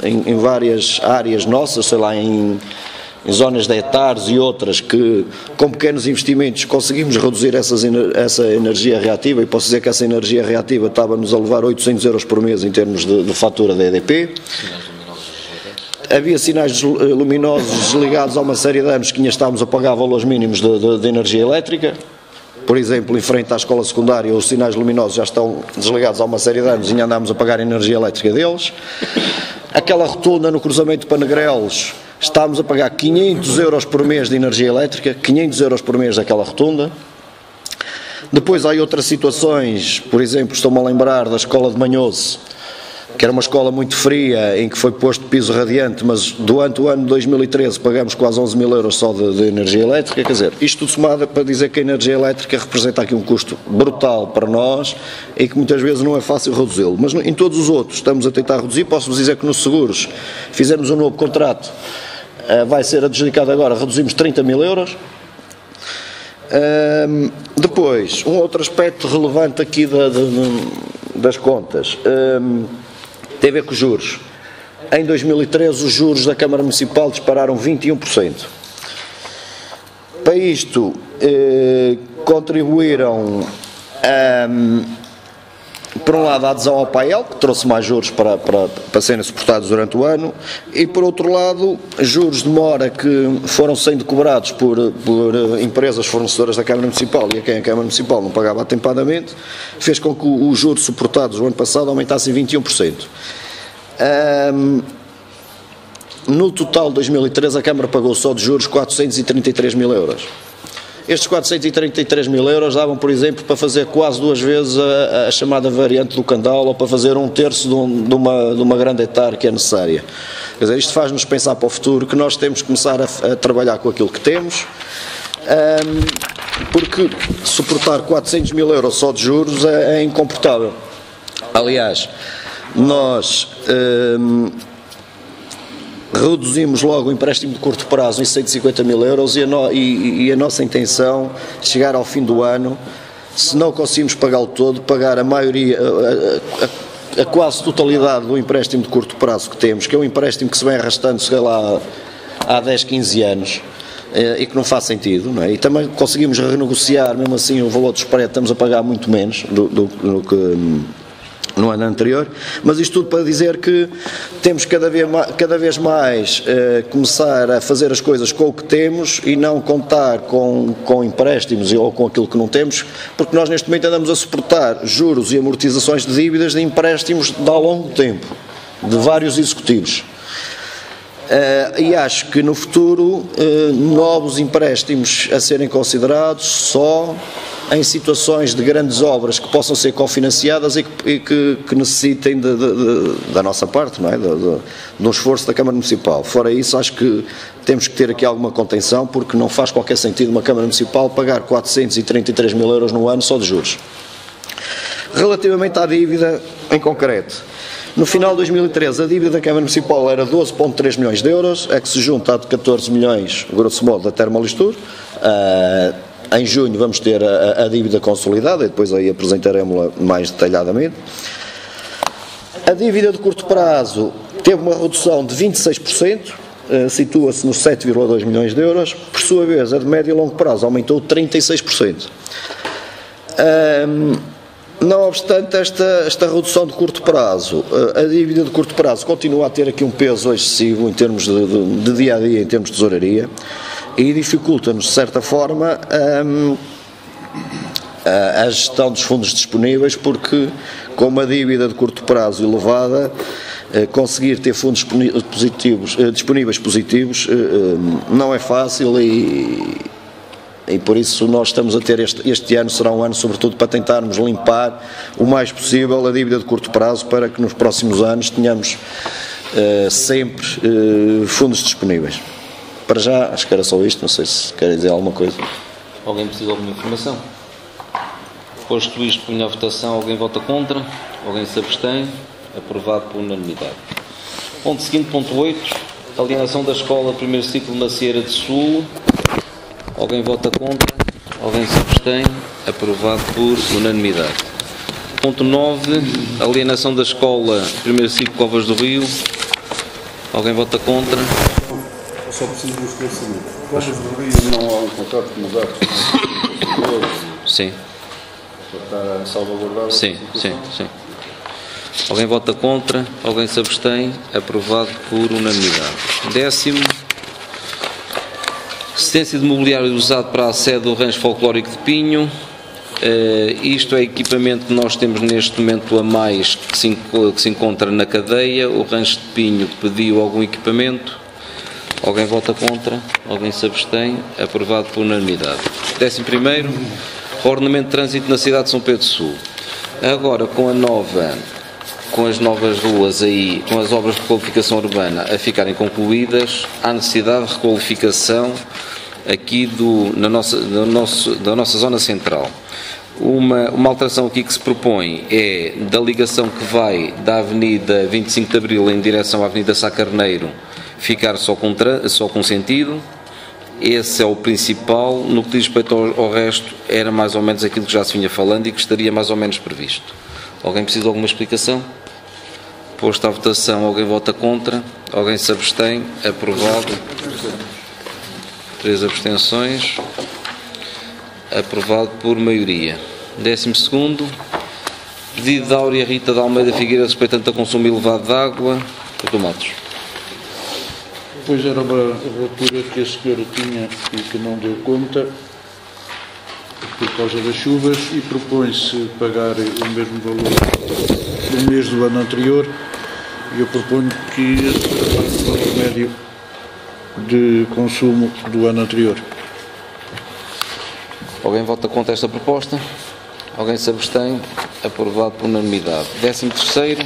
em várias áreas nossas, sei lá, em zonas de hectares e outras, que com pequenos investimentos conseguimos reduzir essa energia reativa, e posso dizer que essa energia reativa estava-nos a levar 800 euros por mês em termos de fatura da EDP. Havia sinais luminosos desligados há uma série de anos que ainda estávamos a pagar valores mínimos de energia elétrica. Por exemplo, em frente à escola secundária, os sinais luminosos já estão desligados há uma série de anos e ainda andamos a pagar a energia elétrica deles. Aquela rotunda no cruzamento para Negrelos, estávamos a pagar 500 euros por mês de energia elétrica, 500 euros por mês daquela rotunda. Depois há outras situações, por exemplo, estou-me a lembrar da escola de Manhoso, que era uma escola muito fria, em que foi posto piso radiante, mas durante o ano de 2013 pagamos quase 11 mil euros só de energia elétrica. Quer dizer, isto tudo somado para dizer que a energia elétrica representa aqui um custo brutal para nós e que muitas vezes não é fácil reduzi-lo. Mas em todos os outros estamos a tentar reduzir. Posso-vos dizer que nos seguros fizemos um novo contrato, vai ser adjudicado agora, reduzimos 30 mil euros. Depois, um outro aspecto relevante aqui das contas tem a ver com os juros. Em 2013 os juros da Câmara Municipal dispararam 21%. Para isto contribuíram por um lado a adesão ao PAEL, que trouxe mais juros para serem suportados durante o ano, e por outro lado juros de mora que foram sendo cobrados por empresas fornecedoras da Câmara Municipal e a quem a Câmara Municipal não pagava atempadamente, fez com que os juros suportados no ano passado aumentassem 21%. No total de 2013 a Câmara pagou só de juros 433 mil euros. Estes 433 mil euros davam, por exemplo, para fazer quase 2 vezes a chamada variante do Candal, ou para fazer 1/3 de uma grande hectare que é necessária. Quer dizer, isto faz-nos pensar para o futuro que nós temos que começar a trabalhar com aquilo que temos, porque suportar 400 mil euros só de juros é incomportável. Aliás, nós reduzimos logo o empréstimo de curto prazo em 150 mil euros e a nossa intenção é chegar ao fim do ano, se não conseguimos pagá-lo todo, pagar a maioria, a quase totalidade do empréstimo de curto prazo que temos, que é um empréstimo que se vem arrastando, sei lá, há 10, 15 anos e que não faz sentido, não é? E também conseguimos renegociar, mesmo assim o valor do spread estamos a pagar muito menos do que no ano anterior, mas isto tudo para dizer que temos cada vez mais começar a fazer as coisas com o que temos e não contar com empréstimos ou com aquilo que não temos, porque nós neste momento andamos a suportar juros e amortizações de dívidas de empréstimos de há longo tempo, de vários executivos. E acho que no futuro novos empréstimos a serem considerados só em situações de grandes obras que possam ser cofinanciadas e que necessitem da nossa parte, não é? De um esforço da Câmara Municipal. Fora isso, acho que temos que ter aqui alguma contenção, porque não faz qualquer sentido uma Câmara Municipal pagar 433 mil euros no ano só de juros. Relativamente à dívida em concreto, no final de 2013 a dívida da Câmara Municipal era 12,3 milhões de euros, é que se junta a de 14 milhões, grosso modo, da Termolistur. Em junho vamos ter a dívida consolidada e depois aí apresentaremos-la mais detalhadamente. A dívida de curto prazo teve uma redução de 26%, situa-se nos 7,2 milhões de euros, por sua vez a de médio e longo prazo aumentou 36%. Não obstante esta redução de curto prazo, a dívida de curto prazo continua a ter aqui um peso excessivo em termos de dia a dia, em termos de tesouraria, e dificulta-nos de certa forma a gestão dos fundos disponíveis, porque com uma dívida de curto prazo elevada, conseguir ter fundos disponíveis positivos não é fácil, e por isso nós estamos a ter este ano será um ano sobretudo para tentarmos limpar o mais possível a dívida de curto prazo, para que nos próximos anos tenhamos sempre fundos disponíveis. Para já acho que era só isto, não sei se querem dizer alguma coisa. Alguém precisa de alguma informação? Posto isto, ponho à votação. Alguém vota contra? Alguém se abstém? Aprovado por unanimidade. Ponto seguinte, ponto 8, alienação da escola primeiro ciclo na Sierra de Sul. Alguém vota contra? Alguém se abstém? Aprovado por unanimidade. Ponto 9, alienação da escola primeiro ciclo Covas do Rio. Alguém vota contra? Eu só preciso de um esclarecimento. Covas do Rio não há um contrato com os atos? Sim. Para estar salvaguardado? Sim. Alguém vota contra? Alguém se abstém? Aprovado por unanimidade. 10º, assistência de mobiliário usado para a sede do Rancho Folclórico de Pinho. Isto é equipamento que nós temos neste momento a mais que se encontra na cadeia. O Rancho de Pinho pediu algum equipamento. Alguém vota contra? Alguém se abstém? Aprovado por unanimidade. 11º, ordenamento de trânsito na cidade de São Pedro Sul. Agora, com as novas ruas aí, com as obras de requalificação urbana a ficarem concluídas, há necessidade de requalificação aqui da nossa zona central. Uma alteração aqui que se propõe é da ligação que vai da Avenida 25 de Abril em direção à Avenida Sá Carneiro ficar só com sentido. Esse é o principal. No que diz respeito ao resto, era mais ou menos aquilo que já se vinha falando e que estaria mais ou menos previsto. Alguém precisa de alguma explicação? Posto à votação, alguém vota contra? Alguém se abstém? Aprovado. 3 abstenções. Aprovado por maioria. 12º, pedido de Áurea Rita de Almeida Figueira respeitante ao consumo elevado de água. Dr. Matos. Pois era uma relatura que a senhora tinha e que não deu conta por causa das chuvas, e propõe-se pagar o mesmo valor do mês do ano anterior, e eu proponho que seja o remédio de consumo do ano anterior. Alguém vota contra esta proposta? Alguém se abstém? Aprovado por unanimidade. 13º,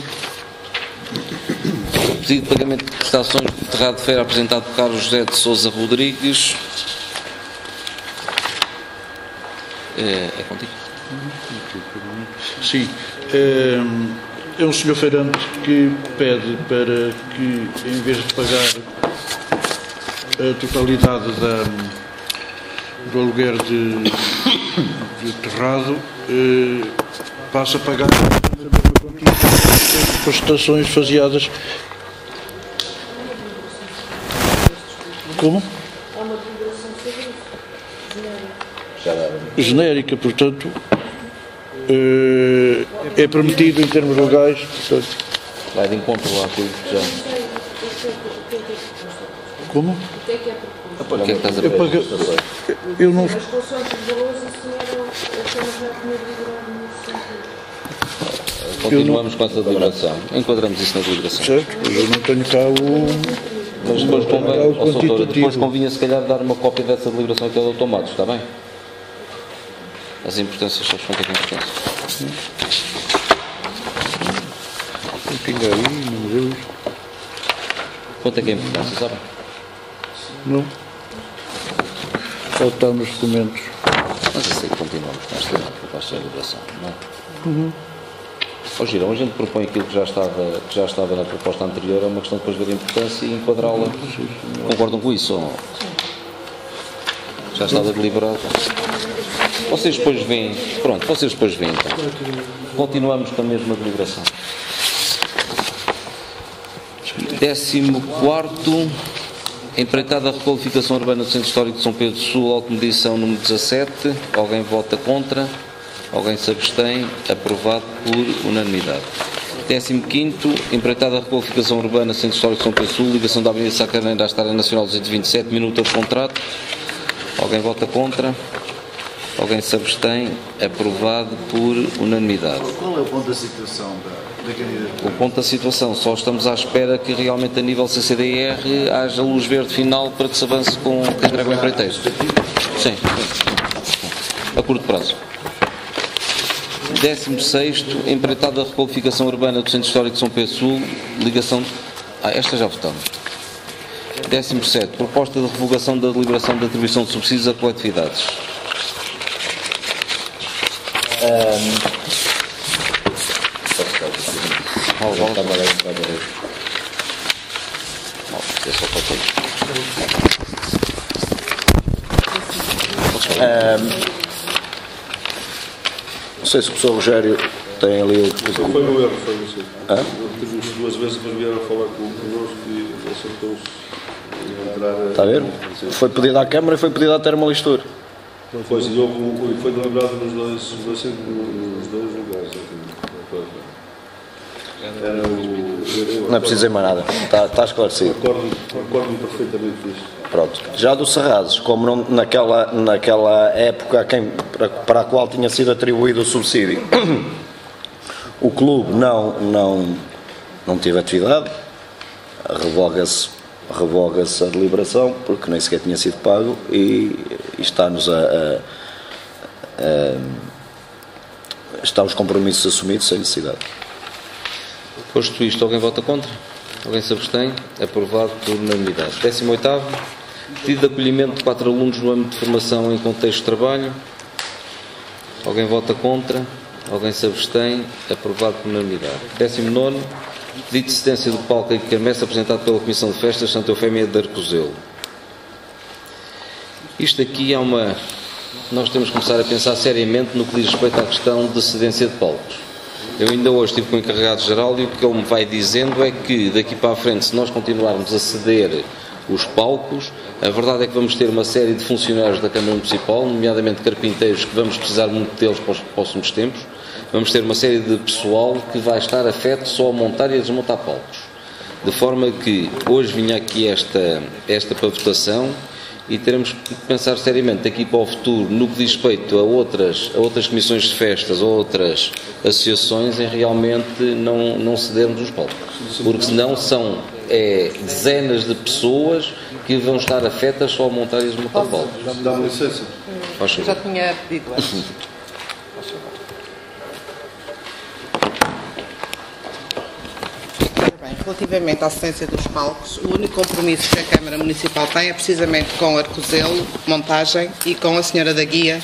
pedido de pagamento de prestações de terrado de feira apresentado por Carlos José de Sousa Rodrigues. É contigo? Sim. É um senhor feirante que pede para que, em vez de pagar a totalidade do aluguer de terrado, passa a pagar as prestações faseadas. Como? É uma deliberação sobre isso. Genérica, portanto, é permitido em termos legais, portanto. Vai de encontro lá aquilo que já... Como? O que é proposto? O que é que estás a ver? Eu não... As consoantes de valores, a senhora já tinha deliberado nesse sentido. Continuamos com essa deliberação. Enquadramos isso na deliberação. Certo, eu não tenho cá Mas depois convém, o quantitativo. depois convinha se calhar dar uma cópia dessa deliberação aqui ao Dr. Matos, está bem? As importâncias, sabes quanto é que é importância? Não pinga aí, não Deus. Quanto é que é importância, sabem? Não. Só está nos documentos. Mas eu sei que continuamos com esta proposta de deliberação, não é? Ó Girão, a gente propõe aquilo que já estava na proposta anterior, é uma questão de depois ver a importância e enquadrá-la. Concordam com isso ou não? Já estava deliberado. Vocês depois veem, pronto, vocês depois veem então. Continuamos com a mesma deliberação. 14º, Empreitada a requalificação urbana do Centro Histórico de São Pedro do Sul, automedição número 17. Alguém vota contra? Alguém se abstém? Aprovado por unanimidade. 15º, empreitada a requalificação urbana Centro Histórico de São Pedro do Sul, ligação da Avenida Sá Carneiro à Estrada Nacional 227, minuta de contrato. Alguém vota contra? Alguém se abstém? Aprovado por unanimidade. Qual é o ponto da situação da candidatura? O ponto da situação, só estamos à espera que realmente a nível CCDR haja luz verde final para que se avance com que entregue o empreiteiro. Sim, a curto prazo. 16º, empreitada a requalificação urbana do Centro Histórico de São Pedro Sul, ligação... esta já votamos. 17º, proposta de revogação da deliberação de atribuição de subsídios a coletividades. Não sei se o professor Rogério tem ali o... Foi um erro, foi isso. Tivemos duas vezes, depois vieram falar connosco e acertou-se entrar... Está a ver? Foi pedido à Câmara e foi pedido à Termalistur. Foi deliberado nos dois lugares. Não é preciso dizer mais nada. Está esclarecido. Recordo-me perfeitamente disso. Pronto. Já do Serrazes, como não, naquela época para a qual tinha sido atribuído o subsídio, o clube não teve atividade, revoga-se a deliberação, porque nem sequer tinha sido pago e está-nos está os compromissos assumidos sem necessidade. Posto isto, alguém vota contra? Alguém se abstém? Aprovado por unanimidade. 18º, pedido de acolhimento de 4 alunos no âmbito de formação em contexto de trabalho. Alguém vota contra? Alguém se abstém? Aprovado por unanimidade. 19º, pedido de cedência do palco e de quermesse apresentado pela Comissão de Festas Santa Eufémia de Arcozelo. Isto aqui é uma... Nós temos que começar a pensar seriamente no que diz respeito à questão de cedência de palcos. Eu ainda hoje estive com o encarregado-geral e o que ele me vai dizendo é que daqui para a frente, se nós continuarmos a ceder os palcos, a verdade é que vamos ter uma série de funcionários da Câmara Municipal, nomeadamente carpinteiros, que vamos precisar muito deles para os próximos tempos. Vamos ter uma série de pessoal que vai estar afeto só a montar e a desmontar palcos. De forma que hoje vinha aqui esta para votação e teremos que pensar seriamente daqui para o futuro no que diz respeito a outras comissões de festas ou outras associações em realmente não cedermos os palcos. Porque senão são dezenas de pessoas que vão estar afetas só a montar e desmontar palcos. Dá-me licença. Já tinha pedido antes. Relativamente à cedência dos palcos, o único compromisso que a Câmara Municipal tem é precisamente com Arcozelo, montagem, e com a Senhora da Guia,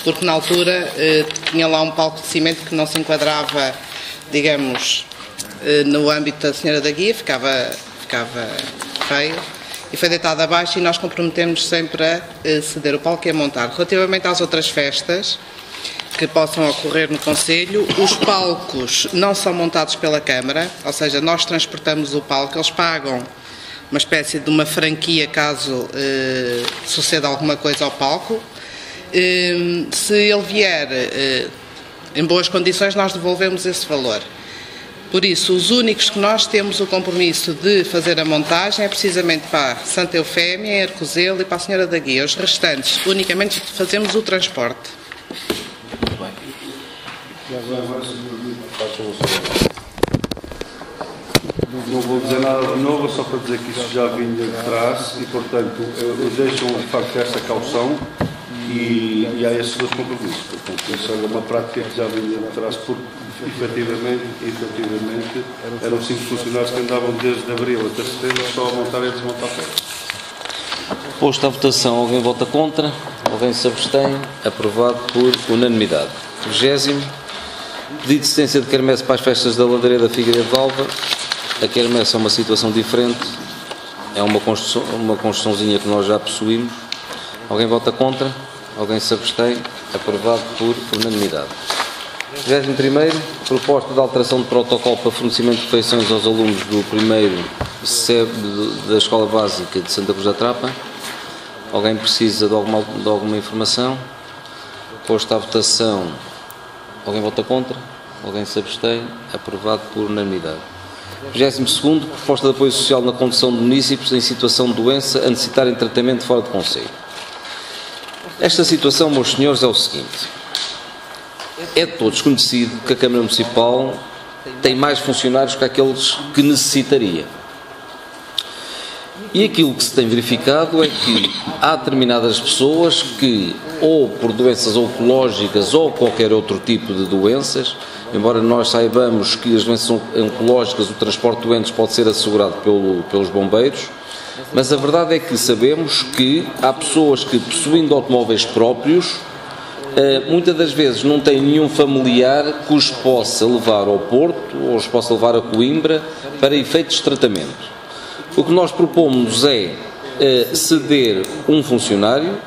porque na altura tinha lá um palco de cimento que não se enquadrava, digamos, no âmbito da Senhora da Guia, ficava feio, e foi deitado abaixo e nós comprometemos sempre a ceder o palco e a montar. Relativamente às outras festas que possam ocorrer no Conselho, os palcos não são montados pela Câmara, ou seja, nós transportamos o palco, eles pagam uma espécie de uma franquia caso suceda alguma coisa ao palco. Se ele vier em boas condições, nós devolvemos esse valor. Por isso, os únicos que nós temos o compromisso de fazer a montagem é precisamente para Santa Eufémia, em Arcozelo e para a Senhora da Guia. Os restantes, unicamente fazemos o transporte. Não vou dizer nada de novo, só para dizer que isso já vinha de trás e, portanto, eu deixo de facto essa caução e há esses dois compromissos. Portanto, isso é uma prática que já vinha de trás, porque efetivamente eram 5 funcionários que andavam desde abril até setembro só a montar e desmontar peças. Posto à votação, alguém vota contra? Alguém se abstém? Aprovado por unanimidade. 20º, pedido de cedência de quermesse para as festas da Ladeira da Figueiredo de Alva. A quermesse é uma situação diferente, é uma construçãozinha que nós já possuímos. Alguém vota contra? Alguém se abstém? Aprovado por unanimidade. 21º, proposta de alteração de protocolo para fornecimento de refeições aos alunos do primeiro SEB da Escola Básica de Santa Cruz da Trapa. Alguém precisa de alguma informação? Posto à votação. Alguém vota contra? Alguém se abstém? Aprovado por unanimidade. 22º, proposta de apoio social na condução de munícipes em situação de doença a necessitarem de tratamento fora de concelho. Esta situação, meus senhores, é o seguinte. É de todos conhecido que a Câmara Municipal tem mais funcionários que aqueles que necessitaria. E aquilo que se tem verificado é que há determinadas pessoas que, ou por doenças oncológicas ou qualquer outro tipo de doenças, embora nós saibamos que as doenças oncológicas, o transporte de doentes pode ser assegurado pelos bombeiros, mas a verdade é que sabemos que há pessoas que, possuindo automóveis próprios, muitas das vezes não têm nenhum familiar que os possa levar ao Porto ou os possa levar a Coimbra para efeitos de tratamento. O que nós propomos é ceder um funcionário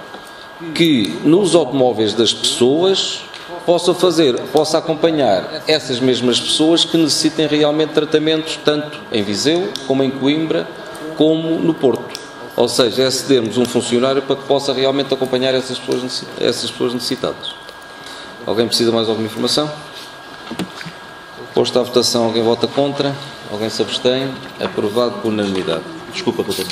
que, nos automóveis das pessoas, possa acompanhar essas mesmas pessoas que necessitem realmente de tratamentos, tanto em Viseu, como em Coimbra, como no Porto. Ou seja, é cedermos um funcionário para que possa realmente acompanhar essas pessoas necessitadas. Alguém precisa de mais alguma informação? Posto à votação, alguém vota contra? Alguém se abstém? Aprovado por unanimidade. Desculpa, doutor.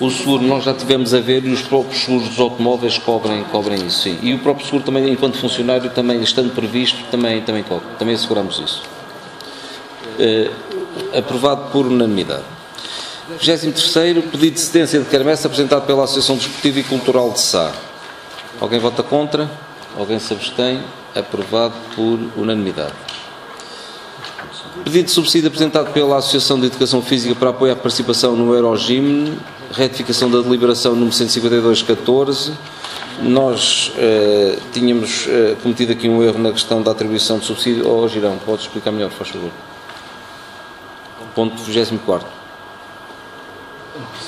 O seguro, nós já tivemos a ver e os próprios seguros dos automóveis cobrem isso, sim. E o próprio seguro também, enquanto funcionário, também estando previsto, também cobre. Também asseguramos isso. Aprovado por unanimidade. 23º, pedido de cedência de quermesse apresentado pela Associação Desportiva e Cultural de Sá. Alguém vota contra? Alguém se abstém? Aprovado por unanimidade. Pedido de subsídio apresentado pela Associação de Educação Física para apoio à participação no Eurogym, retificação da deliberação número 152/14. Nós tínhamos cometido aqui um erro na questão da atribuição de subsídio. Girão, pode explicar melhor, faz favor. Ponto 24º.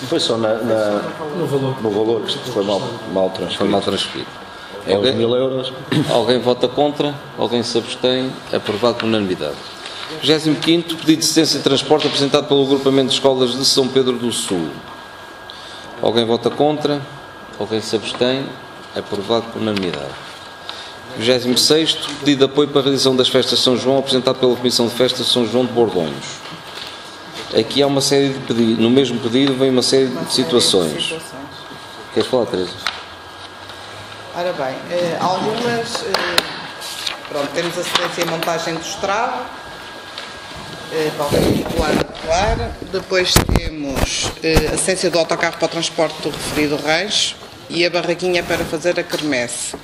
Foi só no valor que foi mal transferido. Foi mal transferido. É os 1000 euros. Alguém vota contra? Alguém se abstém? Aprovado por unanimidade. 25º, pedido de assistência de transporte apresentado pelo agrupamento de escolas de São Pedro do Sul. Alguém vota contra? Alguém se abstém? Aprovado por unanimidade. 26º, pedido de apoio para a realização das festas de São João apresentado pela Comissão de Festas de São João de Bordonhos. Aqui há uma série de pedidos, no mesmo pedido vem uma série de situações. Queres falar, Teresa? Ora bem, algumas, temos assistência e montagem do estrado, para o vehicular. Depois temos assistência do autocarro para o transporte do referido rancho e a barraquinha para fazer a quermesse.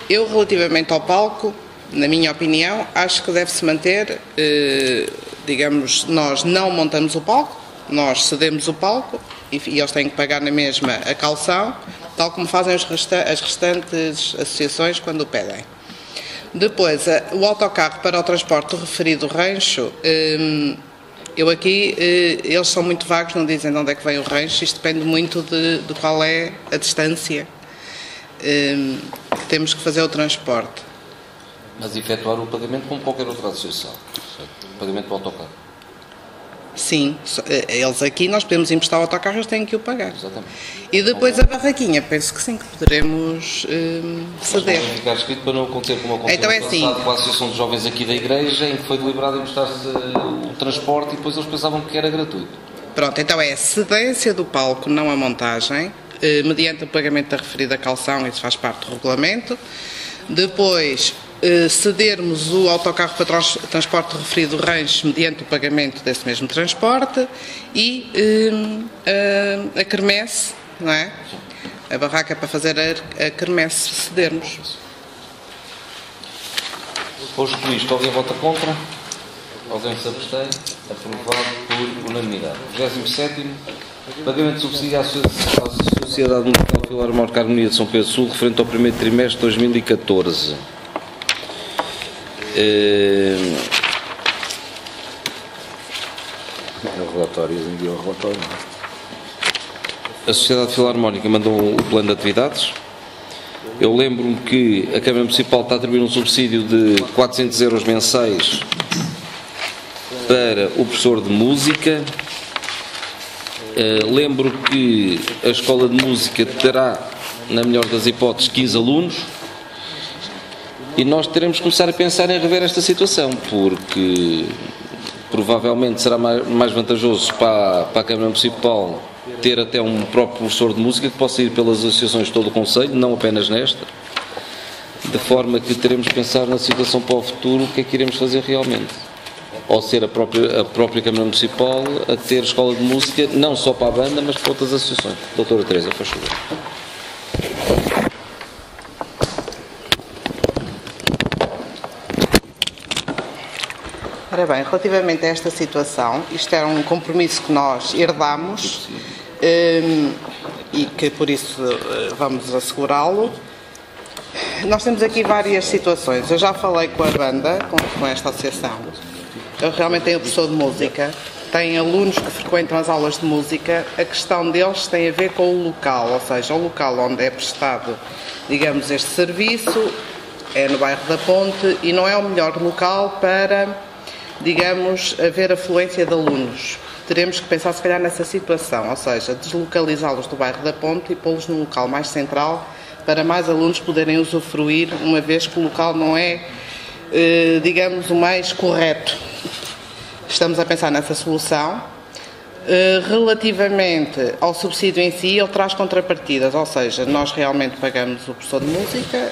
Eu, relativamente ao palco, na minha opinião, acho que deve-se manter, digamos, nós não montamos o palco, nós cedemos o palco e eles têm que pagar na mesma a calção, tal como fazem as restantes associações quando o pedem. Depois, o autocarro para o transporte do referido rancho, eles são muito vagos, não dizem de onde é que vem o rancho, isto depende muito de qual é a distância que temos que fazer o transporte. Mas efetuar o pagamento como qualquer outra associação, o pagamento do autocarro. Sim, eles aqui, nós podemos emprestar o autocarro, eles têm que o pagar. Exatamente. E depois a barraquinha, penso que sim, que poderemos ceder. Mas ficar escrito para não acontecer como aconteceu então, no passado com a Associação de Jovens aqui da Igreja, em que foi deliberado emprestar-se o transporte e depois eles pensavam que era gratuito. Pronto, então é a cedência do palco, não a montagem, mediante o pagamento da referida calção, isso faz parte do regulamento. Depois, cedermos o autocarro para transporte referido rancho mediante o pagamento desse mesmo transporte e a quermesse, não é? A barraca para fazer a quermesse, cedermos. Posto isto, alguém vota contra? Alguém se abstém? Aprovado por unanimidade. 27º, pagamento de subsídio à Sociedade Municipal Filarmónica Harmonia de São Pedro do Sul, referente ao primeiro trimestre de 2014. O relatório, enviou o relatório. A Sociedade Filarmónica mandou o plano de atividades. Eu lembro-me que a Câmara Municipal está a atribuir um subsídio de 400 euros mensais para o professor de música. Lembro que a Escola de Música terá, na melhor das hipóteses, 15 alunos e nós teremos que começar a pensar em rever esta situação, porque provavelmente será mais vantajoso para a Câmara Municipal ter até um próprio professor de música que possa ir pelas associações de todo o Conselho, não apenas nesta, de forma que teremos que pensar na situação para o futuro, o que é que iremos fazer realmente. Ou ser a própria Câmara Municipal a ter escola de música, não só para a banda, mas para outras associações. Doutora Teresa, faz favor. Ora bem, relativamente a esta situação, isto era um compromisso que nós herdámos e que por isso vamos assegurá-lo. Nós temos aqui várias situações. Eu já falei com a banda, com esta associação. Eu realmente tenho professor de música, tem alunos que frequentam as aulas de música. A questão deles tem a ver com o local, ou seja, o local onde é prestado, digamos, este serviço é no bairro da Ponte e não é o melhor local para, digamos, haver afluência de alunos. Teremos que pensar, se calhar, nessa situação, ou seja, deslocalizá-los do bairro da Ponte e pô-los num local mais central para mais alunos poderem usufruir, uma vez que o local não é, digamos, o mais correto. Estamos a pensar nessa solução. Relativamente ao subsídio em si, ele traz contrapartidas, ou seja, nós realmente pagamos o professor de música,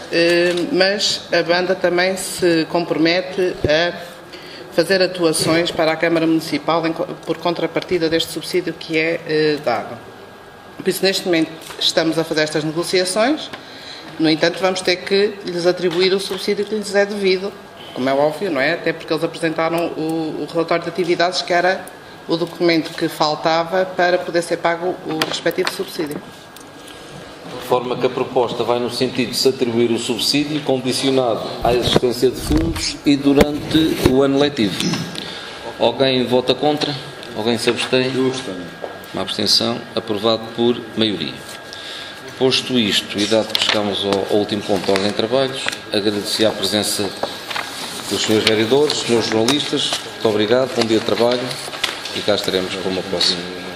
mas a banda também se compromete a fazer atuações para a Câmara Municipal por contrapartida deste subsídio que é dado. Por isso, neste momento, estamos a fazer estas negociações. No entanto, vamos ter que lhes atribuir o subsídio que lhes é devido, como é óbvio, não é? Até porque eles apresentaram o relatório de atividades, que era o documento que faltava para poder ser pago o respectivo subsídio. De forma que a proposta vai no sentido de se atribuir o subsídio condicionado à existência de fundos e durante o ano letivo. Alguém vota contra? Alguém se abstém? Uma abstenção, aprovado por maioria. Posto isto, e dado que chegamos ao último ponto da ordem de trabalhos, agradecer a presença dos senhores vereadores, senhores jornalistas, muito obrigado, bom dia de trabalho e cá estaremos para uma próxima.